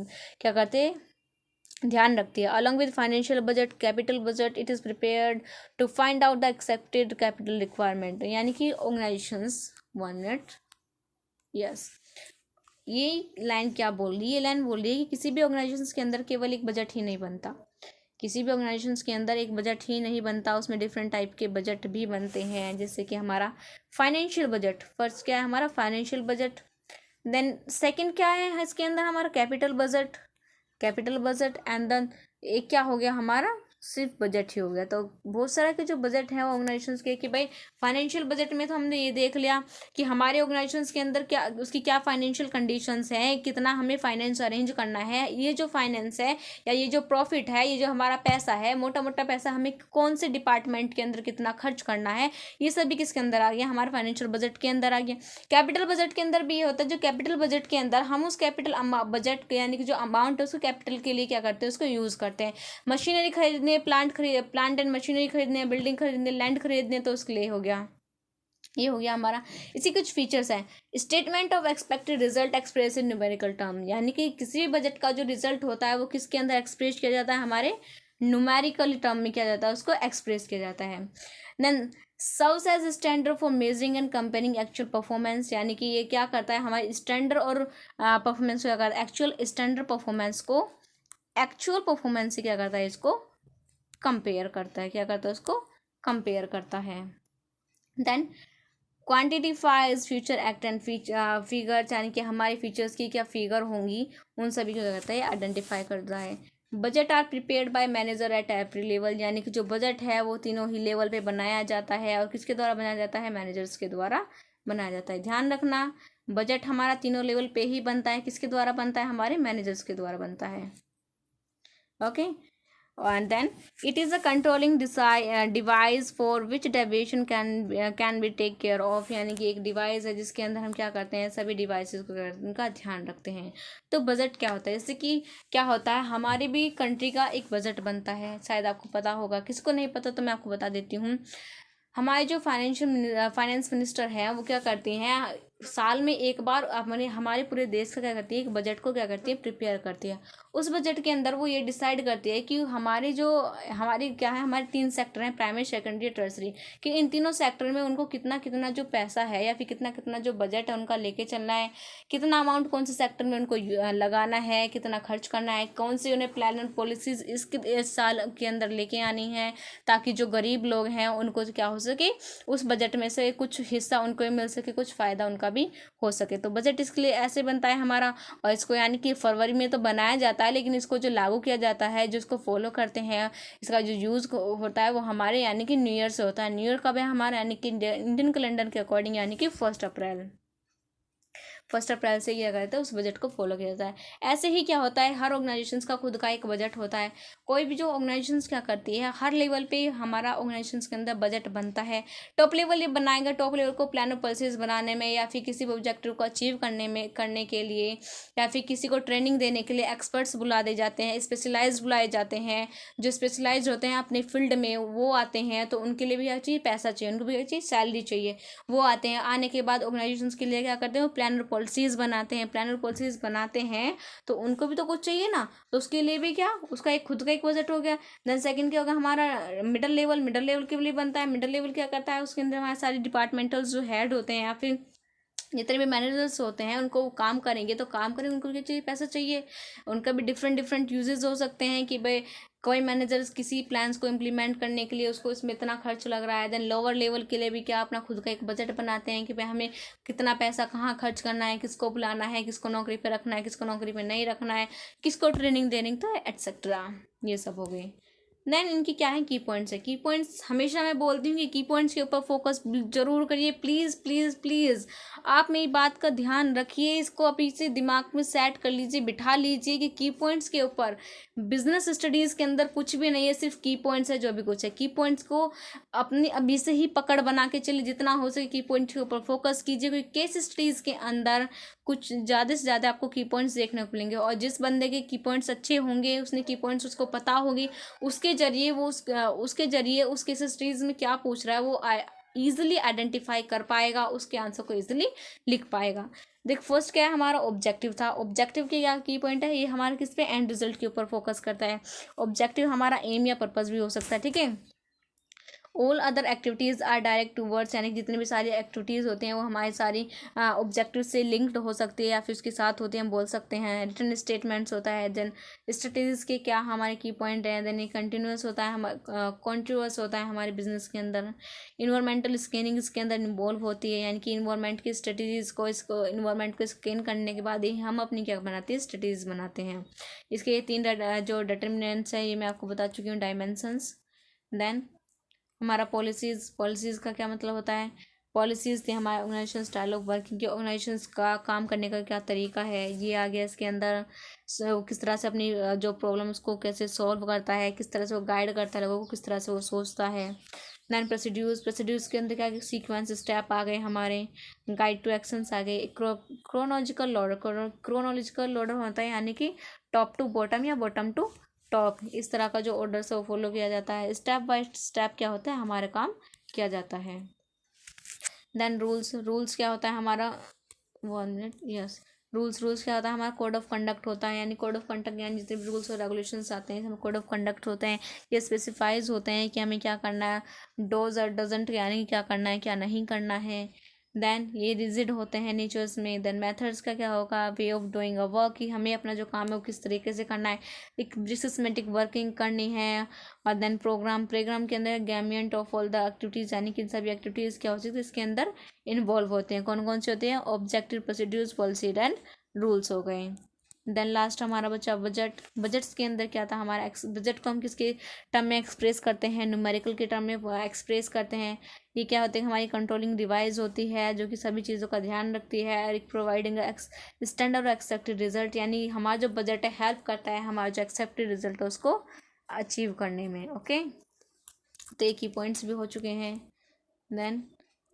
क्या करते हैं, ध्यान रखती है। Along with financial budget capital budget it is prepared to find out the accepted capital requirement, यानी कि ऑर्गेनाइजेशंस 1 मिनट, यस, ये लाइन क्या बोल रही है, ये लाइन बोल रही है कि किसी भी ऑर्गेनाइजेशन के अंदर केवल एक बजट ही नहीं बनता, किसी भी ऑर्गेनाइजेशन के अंदर एक बजट ही नहीं बनता, उसमें डिफरेंट टाइप के बजट भी बनते हैं। जैसे कि हमारा फाइनेंशियल बजट, फर्स्ट क्या है हमारा फाइनेंशियल बजट, देन सेकंड क्या है इसके अंदर हमारा capital budget, capital budget and then एक क्या हो गया हमारा, सिर्फ बजट ही हो गया। तो बहुत सारा के जो बजट है ऑर्गेनाइजेशंस के, कि भाई फाइनेंशियल बजट में तो हमने ये देख लिया कि हमारे ऑर्गेनाइजेशंस के अंदर क्या उसकी क्या फाइनेंशियल कंडीशंस हैं, कितना हमें फाइनेंस अरेंज करना है, ये जो फाइनेंस है या ये जो प्रॉफिट है, ये जो हमारा पैसा है, मोटा मोटा पैसा हमें कौन से डिपार्टमेंट के अंदर कितना खर्च करना है, ये सभी किसके अंदर आ गया, हमारे फाइनेंशियल बजट के अंदर आ गया। कैपिटल बजट के अंदर भी ये होता है, जो कैपिटल बजट के अंदर हम उस कैपिटल बजट यानी कि जो अमाउंट है उसको कैपिटल के लिए क्या करते हैं, उसको यूज़ करते हैं। मशीनरी खरीदने, प्लांट एंड मशीनरी खरीदने, बिल्डिंग खरीदने, लैंड खरीदने, तो उसके लिए हो गया, ये हो गया हमारा। इसी कुछ फीचर्स हैं। Statement of expected result express in numerical term, यानी कि किसी भी बजट का जो रिजल्ट होता है वो किसके अंदर एक्सप्रेस किया जाता है, हमारे न्यूमेरिकल टर्म में किया जाता है, उसको एक्सप्रेस किया जाता है। Then serves as standard for measuring and comparing actual performance, यानी कि ये क्या करता है, हमारे स्टैंडर्ड और परफॉर्मेंस को क्या करता है, एक्चुअल स्टैंडर्ड परफॉर्मेंस को एक्चुअल परफॉर्मेंस से क्या करता है, इसको कंपेयर करता है, क्या करता है, उसको कंपेयर करता है। Then quantifies future act and figures, यानी कि हमारे फीचर्स की क्या फिगर होंगी, उन सभी को क्या करता है, आइडेंटिफाई करता है। Budget are prepared by manager at every level, यानी कि जो बजट है वो तीनों ही लेवल पे बनाया जाता है, और किसके द्वारा बनाया जाता है, मैनेजर्स के द्वारा बनाया जाता है। ध्यान रखना, बजट हमारा तीनों लेवल पे ही बनता है, किसके द्वारा बनता है, हमारे मैनेजर्स के द्वारा बनता है। Okay, and then it is a controlling device for which deviation can be take care of, यानी कि एक डिवाइस है जिसके अंदर हम क्या करते हैं, सभी डिवाइसेस को उनका ध्यान रखते हैं। तो बजट क्या होता है, जैसे कि क्या होता है, हमारी भी कंट्री का एक बजट बनता है, शायद आपको पता होगा, किसको नहीं पता तो मैं आपको बता देती हूँ। हमारे जो फाइनेंस मिनिस्टर हैं वो क्या करती हैं, साल में एक बार हमारे पूरे देश का क्या करती है, एक बजट को क्या करती है, प्रिपेयर करती है। उस बजट के अंदर वो ये डिसाइड करती है कि हमारी क्या है, हमारे 3 सेक्टर हैं, प्राइमरी, सेकेंडरी, टर्सरी, कि इन तीनों सेक्टर में उनको कितना कितना जो पैसा है या फिर कितना कितना जो बजट है उनका लेके चलना है, कितना अमाउंट कौन से सेक्टर में उनको लगाना है, कितना खर्च करना है, कौन सी उन्हें प्लान एंड पॉलिसीज इस साल के अंदर लेके आनी है, ताकि जो गरीब लोग हैं उनको क्या हो सके, उस बजट में से कुछ हिस्सा उनको मिल सके, कुछ फ़ायदा उनका भी हो सके। तो बजट इसके लिए ऐसे बनता है हमारा, और इसको यानी कि फरवरी में तो बनाया जाता है, लेकिन इसको जो लागू किया जाता है, जो इसको फॉलो करते हैं, इसका जो यूज़ होता है वो हमारे यानी कि न्यू ईयर से होता है। न्यू ईयर कब है हमारा, यानी कि इंडियन कैलेंडर के अकॉर्डिंग, यानी कि 1 अप्रैल से क्या करता है, उस बजट को फॉलो किया जाता है। ऐसे ही क्या होता है, हर ऑर्गेनाइजेशंस का खुद का एक बजट होता है। कोई भी जो ऑर्गेनाइजेशंस क्या करती है, हर लेवल पे हमारा ऑर्गेनाइजेशंस के अंदर बजट बनता है। टॉप लेवल ये बनाएगा, टॉप लेवल को प्लान और पॉलिसीज बनाने में, या फिर किसी भी ऑब्जेक्टिव को अचीव करने के लिए, या फिर किसी को ट्रेनिंग देने के लिए एक्सपर्ट्स बुला दे जाते हैं, स्पेशलाइज बुलाए जाते हैं। जो स्पेशलाइज होते हैं अपने फील्ड में वो आते हैं, तो उनके लिए भी हर चीज़ पैसा चाहिए, उनको भी हर चीज़ सैलरी चाहिए। वो आते हैं, आने के बाद ऑर्गेनाइजेशंस के लिए क्या करते हैं, वो प्लान और पॉलिसीज़ बनाते हैं। प्लान और पॉलिसीज़ बनाते हैं तो उनको भी तो कुछ चाहिए ना, तो उसके लिए भी क्या, उसका एक खुद का एक बजट हो गया। देन सेकंड क्या होगा, हमारा मिडिल लेवल के लिए बनता है। मिडिल लेवल क्या करता है, उसके अंदर हमारे सारे डिपार्टमेंटल्स जो हेड होते हैं या फिर जितने भी मैनेजर्स होते हैं, उनको काम करेंगे तो काम करेंगे, उनको क्या चाहिए, पैसा चाहिए। उनका भी डिफरेंट यूजेस हो सकते हैं कि भाई कोई मैनेजर्स किसी प्लान्स को इम्प्लीमेंट करने के लिए उसको इसमें इतना खर्च लग रहा है। देन लोअर लेवल के लिए भी क्या अपना खुद का एक बजट बनाते हैं कि भाई हमें कितना पैसा कहाँ खर्च करना है, किसको बुलाना है, किसको नौकरी पे रखना है, किसको नौकरी पे नहीं रखना है, किसको ट्रेनिंग देनी, तो एटसेट्रा, ये सब हो गई। देन इनकी क्या है, की पॉइंट्स है। की पॉइंट्स हमेशा मैं बोलती हूँ कि की पॉइंट्स के ऊपर फोकस जरूर करिए, प्लीज़ प्लीज़ प्लीज़। आप मेरी बात का ध्यान रखिए, इसको अभी से दिमाग में सेट कर लीजिए, बिठा लीजिए कि की पॉइंट्स के ऊपर बिजनेस स्टडीज़ के अंदर कुछ भी नहीं है, सिर्फ की पॉइंट्स है जो भी कुछ है। की पॉइंट्स को अपनी अभी से ही पकड़ बना के चलिए, जितना हो सके की पॉइंट्स के ऊपर फोकस कीजिए, क्योंकि केस स्टडीज़ के अंदर कुछ ज़्यादा से ज़्यादा आपको की पॉइंट्स देखने को मिलेंगे। और जिस बंदे के की पॉइंट्स अच्छे होंगे, उसने की पॉइंट्स उसको पता होगी, उसके जरिए उस केस स्टडीज़ में क्या पूछ रहा है वो ईजिली आइडेंटिफाई कर पाएगा, उसके आंसर को ईजिली लिख पाएगा। देख फर्स्ट क्या है, हमारा ऑब्जेक्टिव था। ऑब्जेक्टिव के क्या की पॉइंट है, ये हमारे किस पे, एंड रिजल्ट के ऊपर फोकस करता है। ऑब्जेक्टिव हमारा एम या पर्पस भी हो सकता है, ठीक है। All other activities are direct towards, यानी जितनी भी सारी एक्टिविटीज़ होती हैं वो हमारी सारी ऑब्जेक्टिव से लिंक्ड हो सकती है या फिर उसके साथ होती है, हम बोल सकते हैं। रिटर्न स्टेटमेंट्स होता है, देन स्ट्रेटेजीज के क्या हमारे की पॉइंट है, देन ये कंटिन्यूस होता है, हम कॉन्टिन्यूस होता है हमारे बिजनेस के अंदर। इन्वायरमेंटल स्कैनिंग इसके अंदर इन्वॉल्व होती है, यानी कि इन्वायरमेंट की स्ट्रेटेजीज़ को, इसको इन्वायरमेंट को स्कैन करने के बाद ही हम अपनी क्या बनाते हैं, स्ट्रेटेजीज बनाते हैं। इसके ये तीन जो डिटर्मिनेंट्स हैं ये मैं आपको बता चुकी हूँ, डायमेंशंस। देन हमारा पॉलिसीज़ का क्या मतलब होता है, पॉलिसीज़ थी हमारे ऑर्गेनाइजेशन स्टाइल ऑफ वर्किंग के, ऑर्गेनाइजेशंस का काम करने का क्या तरीका है, ये आ गया इसके अंदर। किस तरह से अपनी जो प्रॉब्लम्स को कैसे सॉल्व करता है, किस तरह से वो गाइड करता है लोगों को, किस तरह से वो सोचता है। दैन प्रोसीड्यूर्स के अंदर क्या सीक्वेंस स्टेप आ गए हमारे, गाइड टू एक्शंस आ गए, क्रोनोलॉजिकल ऑर्डर होता है, यानी कि टॉप टू बॉटम या बॉटम टू टॉप, इस तरह का जो ऑर्डर से वो फॉलो किया जाता है। स्टेप बाय स्टेप क्या होता है, हमारा काम किया जाता है। देन रूल्स क्या होता है हमारा, 1 मिनट, यस। रूल्स क्या होता है हमारा, कोड ऑफ कंडक्ट होता है, यानी कोड ऑफ कंडक्ट यानी जितने भी रूल्स और रेगुलेशंस आते हैं हमें कोड ऑफ कंडक्ट होते हैं, ये स्पेसिफाइज होते हैं कि हमें क्या करना है, डोज और डजंट यानी कि क्या करना है क्या नहीं करना है। देन ये रिजिड होते हैं नेचर्स में। देन मेथड्स का क्या होगा, वे ऑफ डूइंग अ वर्क, कि हमें अपना जो काम है वो किस तरीके से करना है, एक सिस्टमेटिक वर्किंग करनी है। और देन प्रोग्राम के अंदर गैमियंट ऑफ ऑल द एक्टिविटीज़, यानी कि सभी एक्टिविटीज़ क्या होती है इसके अंदर इन्वॉल्व होते हैं, कौन कौन से होते हैं, objective, procedures, policy and rules हो गए। देन लास्ट हमारा बचा बजट्स के अंदर क्या था हमारा, बजट को हम किसके टर्म में एक्सप्रेस करते हैं, न्यूमेरिकल के टर्म में एक्सप्रेस करते हैं। ये क्या होते हैं, हमारी कंट्रोलिंग डिवाइस होती है जो कि सभी चीज़ों का ध्यान रखती है, और प्रोवाइडिंग स्टैंडर्ड और एक्सेप्टेड रिजल्ट, यानी हमारा जो बजट है हेल्प करता है हमारा जो एक्सेप्टेड रिजल्ट है उसको अचीव करने में। ओके, तो एक ही पॉइंट्स भी हो चुके हैं। देन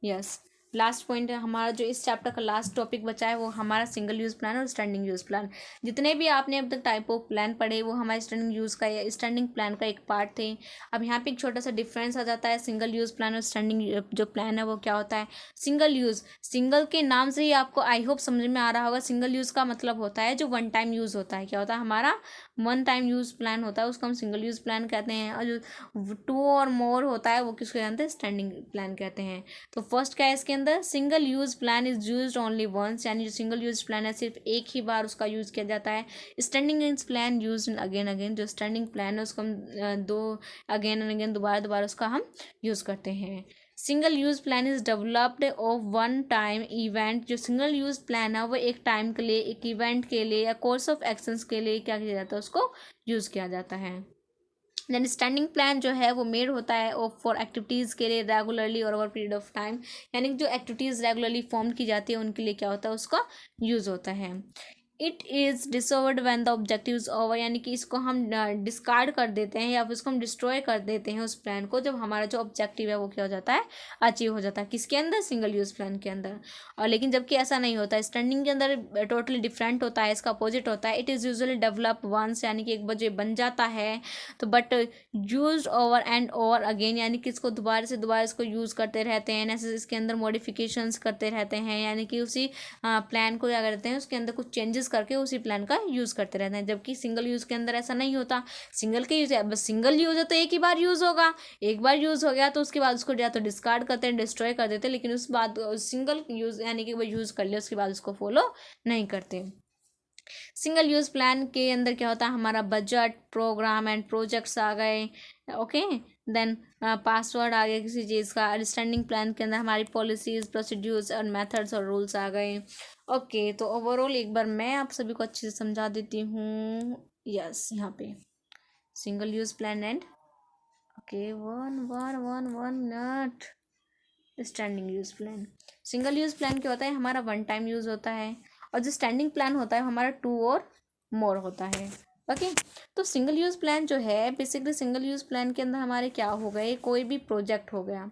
यस, लास्ट पॉइंट है हमारा, जो इस चैप्टर का लास्ट टॉपिक बचा है वो हमारा सिंगल यूज़ प्लान और स्टैंडिंग यूज़ प्लान। जितने भी आपने अब तक टाइप ऑफ प्लान पढ़े वो हमारे स्टैंडिंग यूज़ का या स्टैंडिंग प्लान का एक पार्ट थे। अब यहाँ पे एक छोटा सा डिफरेंस आ जाता है, सिंगल यूज़ प्लान और स्टैंडिंग जो प्लान है वो क्या होता है। सिंगल के नाम से ही आपको आई होप समझ में आ रहा होगा, सिंगल यूज़ का मतलब होता है जो वन टाइम यूज़ होता है, क्या होता है हमारा वन टाइम यूज़ प्लान होता है, उसको हम सिंगल यूज़ प्लान कहते हैं। और जो 2 और मोर होता है वो किसको कहते हैं, स्टैंडिंग प्लान कहते हैं। तो फर्स्ट क्या है इसके अंदर, single use plan is used only once, यानी जो सिंगल यूज प्लान है सिर्फ एक ही बार उसका यूज़ किया जाता है। Standing use plan use again again, जो स्टैंडिंग प्लान है उसको हम दो अगेन एंड अगेन दोबारा उसका हम यूज़ करते हैं। Single use plan is developed of one time event, जो सिंगल यूज प्लान है वो एक टाइम के लिए, एक इवेंट के लिए या कोर्स ऑफ एक्शंस के लिए क्या किया जाता है, उसको यूज़ किया जाता है। देन स्टैंडिंग प्लान जो है वो मेड होता है और फॉर एक्टिविटीज़ के लिए रेगुलरली और ओवर पीरियड ऑफ टाइम, यानी कि जो एक्टिविटीज़ रेगुलरली फॉर्म की जाती है उनके लिए क्या होता है, उसका यूज़ होता है। It is disowned when the objective is over, यानी कि इसको हम डिस्कार्ड कर देते हैं या फिर इसको हम डिस्ट्रॉय कर देते हैं उस प्लान को, जब हमारा जो ऑब्जेक्टिव है वो क्या हो जाता है, अचीव हो जाता है, किसके अंदर, सिंगल यूज़ प्लान के अंदर। और लेकिन जबकि ऐसा नहीं होता, स्टैंडिंग के अंदर टोटली डिफरेंट होता है, इसका अपोजिट होता है। It is usually develop once, यानी कि एक बार जो बन जाता है तो but use over and over again, यानी कि इसको दोबारा से दोबारा इसको यूज़ करते रहते हैं, ऐसे इसके अंदर मॉडिफिकेशंस करते रहते हैं, यानी कि उसी प्लान को क्या करते हैं उसके अंदर कुछ चेंजेस करके उसी प्लान का यूज़ करते रहते हैं। जबकि सिंगल यूज़ के अंदर ऐसा नहीं होता, सिंगल के यूज़ बस सिंगल यूज़ है तो एक ही बार यूज़ होगा, एक बार यूज़ हो गया तो उसके बाद उसको या तो डिस्कार्ड करते हैं, डिस्ट्रॉय कर देते हैं, लेकिन उस बाद सिंगल यूज़ यानी कि वो यूज़ कर लिया उसके बाद उसको फॉलो नहीं करते। सिंगल यूज़ प्लान के अंदर क्या होता है, हमारा बजट, प्रोग्राम एंड प्रोजेक्ट्स आ गए। ओके, देन पासवर्ड आ गया किसी चीज़ का। स्टैंडिंग प्लान के अंदर हमारी पॉलिसीज़, प्रोसीड्यूर्स और मेथड्स और रूल्स आ गए। ओके, तो ओवरऑल एक बार मैं आप सभी को अच्छे से समझा देती हूँ। यस, यहाँ पे single use plan and okay one one one one minute standing use plan. Single use plan क्या होता है, हमारा वन टाइम यूज़ होता है, और जो स्टैंडिंग प्लान होता है हमारा 2 और मोर होता है। ओके, तो सिंगल यूज़ प्लान जो है बेसिकली सिंगल यूज़ प्लान के अंदर हमारे क्या हो गए, कोई भी प्रोजेक्ट हो गया,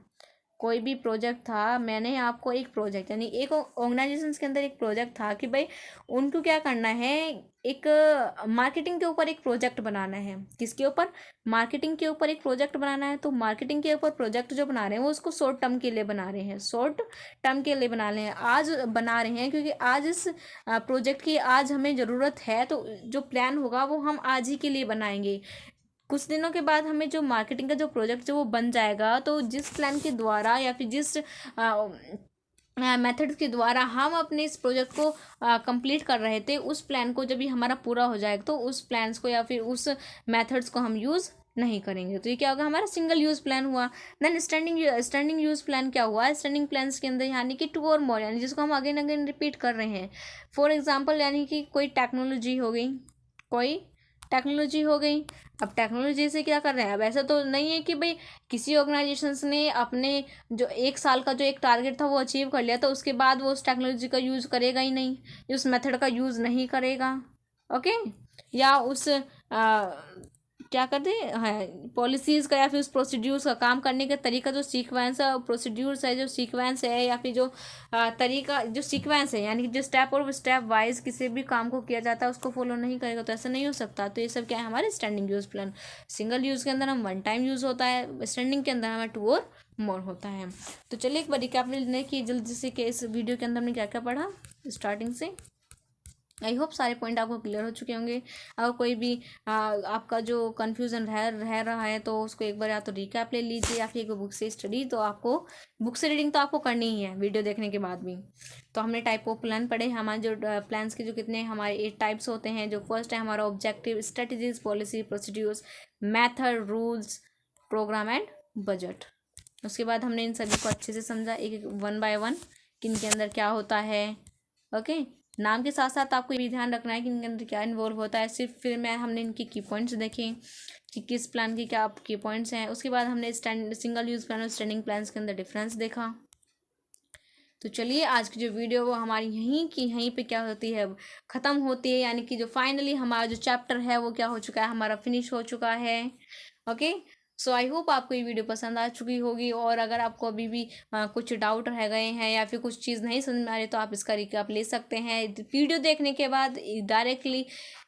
कोई भी प्रोजेक्ट था, मैंने आपको एक प्रोजेक्ट यानी एक ऑर्गेनाइजेशन के अंदर एक प्रोजेक्ट था कि भाई उनको क्या करना है, एक मार्केटिंग के ऊपर एक प्रोजेक्ट बनाना है। किसके ऊपर, मार्केटिंग के ऊपर एक प्रोजेक्ट बनाना है। तो मार्केटिंग के ऊपर प्रोजेक्ट जो बना रहे हैं वो उसको शॉर्ट टर्म के लिए बना रहे हैं, शॉर्ट टर्म के लिए बना रहे हैं, आज बना रहे हैं, क्योंकि आज इस प्रोजेक्ट की आज हमें ज़रूरत है, तो जो प्लान होगा वो हम आज ही के लिए बनाएंगे। कुछ दिनों के बाद हमें जो मार्केटिंग का जो प्रोजेक्ट जो वो बन जाएगा, तो जिस प्लान के द्वारा या फिर जिस मेथड के द्वारा हम अपने इस प्रोजेक्ट को कंप्लीट कर रहे थे, उस प्लान को जब भी हमारा पूरा हो जाएगा तो उस प्लान्स को या फिर उस मेथड्स को हम यूज़ नहीं करेंगे। तो ये क्या होगा, हमारा सिंगल यूज़ प्लान हुआ। देन स्टैंडिंग यूज़ प्लान क्या हुआ, स्टैंडिंग प्लान्स के अंदर यानी कि 2 और मोर, यानी जिसको हम अगेन अगेन रिपीट कर रहे हैं। फॉर एग्जाम्पल, यानी कि कोई टेक्नोलॉजी हो गई, कोई टेक्नोलॉजी हो गई। अब टेक्नोलॉजी से क्या कर रहे हैं, अब ऐसा तो नहीं है कि भाई किसी ऑर्गेनाइजेशंस ने अपने जो 1 साल का जो एक टारगेट था वो अचीव कर लिया, तो उसके बाद वो उस टेक्नोलॉजी का यूज़ करेगा ही नहीं, उस मेथड का यूज़ नहीं करेगा। ओके, या उस क्या करते हैं पॉलिसीज़ का या फिर उस प्रोसीड्यूर्स का, काम करने का तरीका, जो सीक्वेंस है, प्रोसीड्यूर्स है, जो सीक्वेंस है या फिर जो तरीका, जो सीक्वेंस है, यानी कि जो स्टेप और स्टेप वाइज किसी भी काम को किया जाता है उसको फॉलो नहीं करेगा, तो ऐसा नहीं हो सकता। तो ये सब क्या है, हमारे standing use plan. Single use के अंदर हम 1 टाइम यूज़ होता है, स्टैंडिंग के अंदर हमें 2 और मोर होता है। तो चलिए एक बार रिकैप लेने की जल्दी से कि इस वीडियो के अंदर हमने क्या क्या पढ़ा स्टार्टिंग से। आई होप सारे पॉइंट आपको क्लियर हो चुके होंगे। अगर कोई भी आपका जो कन्फ्यूज़न रह रहा है तो उसको एक बार या तो रिकैप ले लीजिए या फिर एक बुक से स्टडी, तो आपको बुक से रीडिंग तो आपको करनी ही है वीडियो देखने के बाद भी। तो हमने टाइप ऑफ प्लान पढ़े, हमारे जो प्लान्स के जो कितने हमारे 8 टाइप्स होते हैं। जो फर्स्ट है हमारा objective, strategies, policy, procedures, method, rules, programme and budget. उसके बाद हमने इन सभी को अच्छे से समझा एक एक 1 बाय 1 कि इनके अंदर क्या होता है। ओके, नाम के साथ साथ आपको ये भी ध्यान रखना है कि इनके अंदर क्या इन्वॉल्व होता है। सिर्फ फिर मैं हमने इनके की पॉइंट्स देखे कि किस प्लान के क्या की पॉइंट्स हैं। उसके बाद हमने सिंगल यूज़ प्लान और स्टैंडिंग प्लान्स के अंदर डिफरेंस देखा। तो चलिए आज की जो वीडियो वो हमारी यहीं पे क्या होती है, ख़त्म होती है, यानी कि जो फाइनली हमारा जो चैप्टर है वो क्या हो चुका है, हमारा फिनिश हो चुका है। ओके, सो आई होप आपको ये वीडियो पसंद आ चुकी होगी। और अगर आपको अभी भी कुछ डाउट रह गए हैं या फिर कुछ चीज़ नहीं समझ में आ रही तो आप इसका रिकैप ले सकते हैं वीडियो देखने के बाद डायरेक्टली,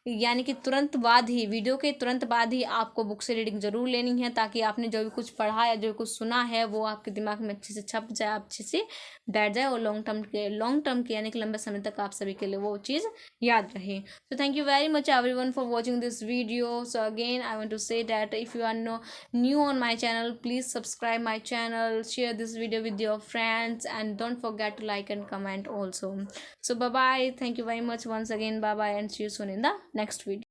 यानी कि तुरंत बाद ही, वीडियो के तुरंत बाद ही आपको बुक से रीडिंग ज़रूर लेनी है, ताकि आपने जो भी कुछ पढ़ा या जो कुछ सुना है वो आपके दिमाग में अच्छे से छप जाए, अच्छे से बैठ जाए और लॉन्ग टर्म के यानी कि लंबे समय तक आप सभी के लिए वो चीज़ याद रहे। So thank you very much everyone for watching this video. So again I want to say that if you are new on my channel, please subscribe my channel, share this video with your friends, and don't forget to like and comment also. So bye bye, thank you very much once again, bye bye, and see you soon in the next video.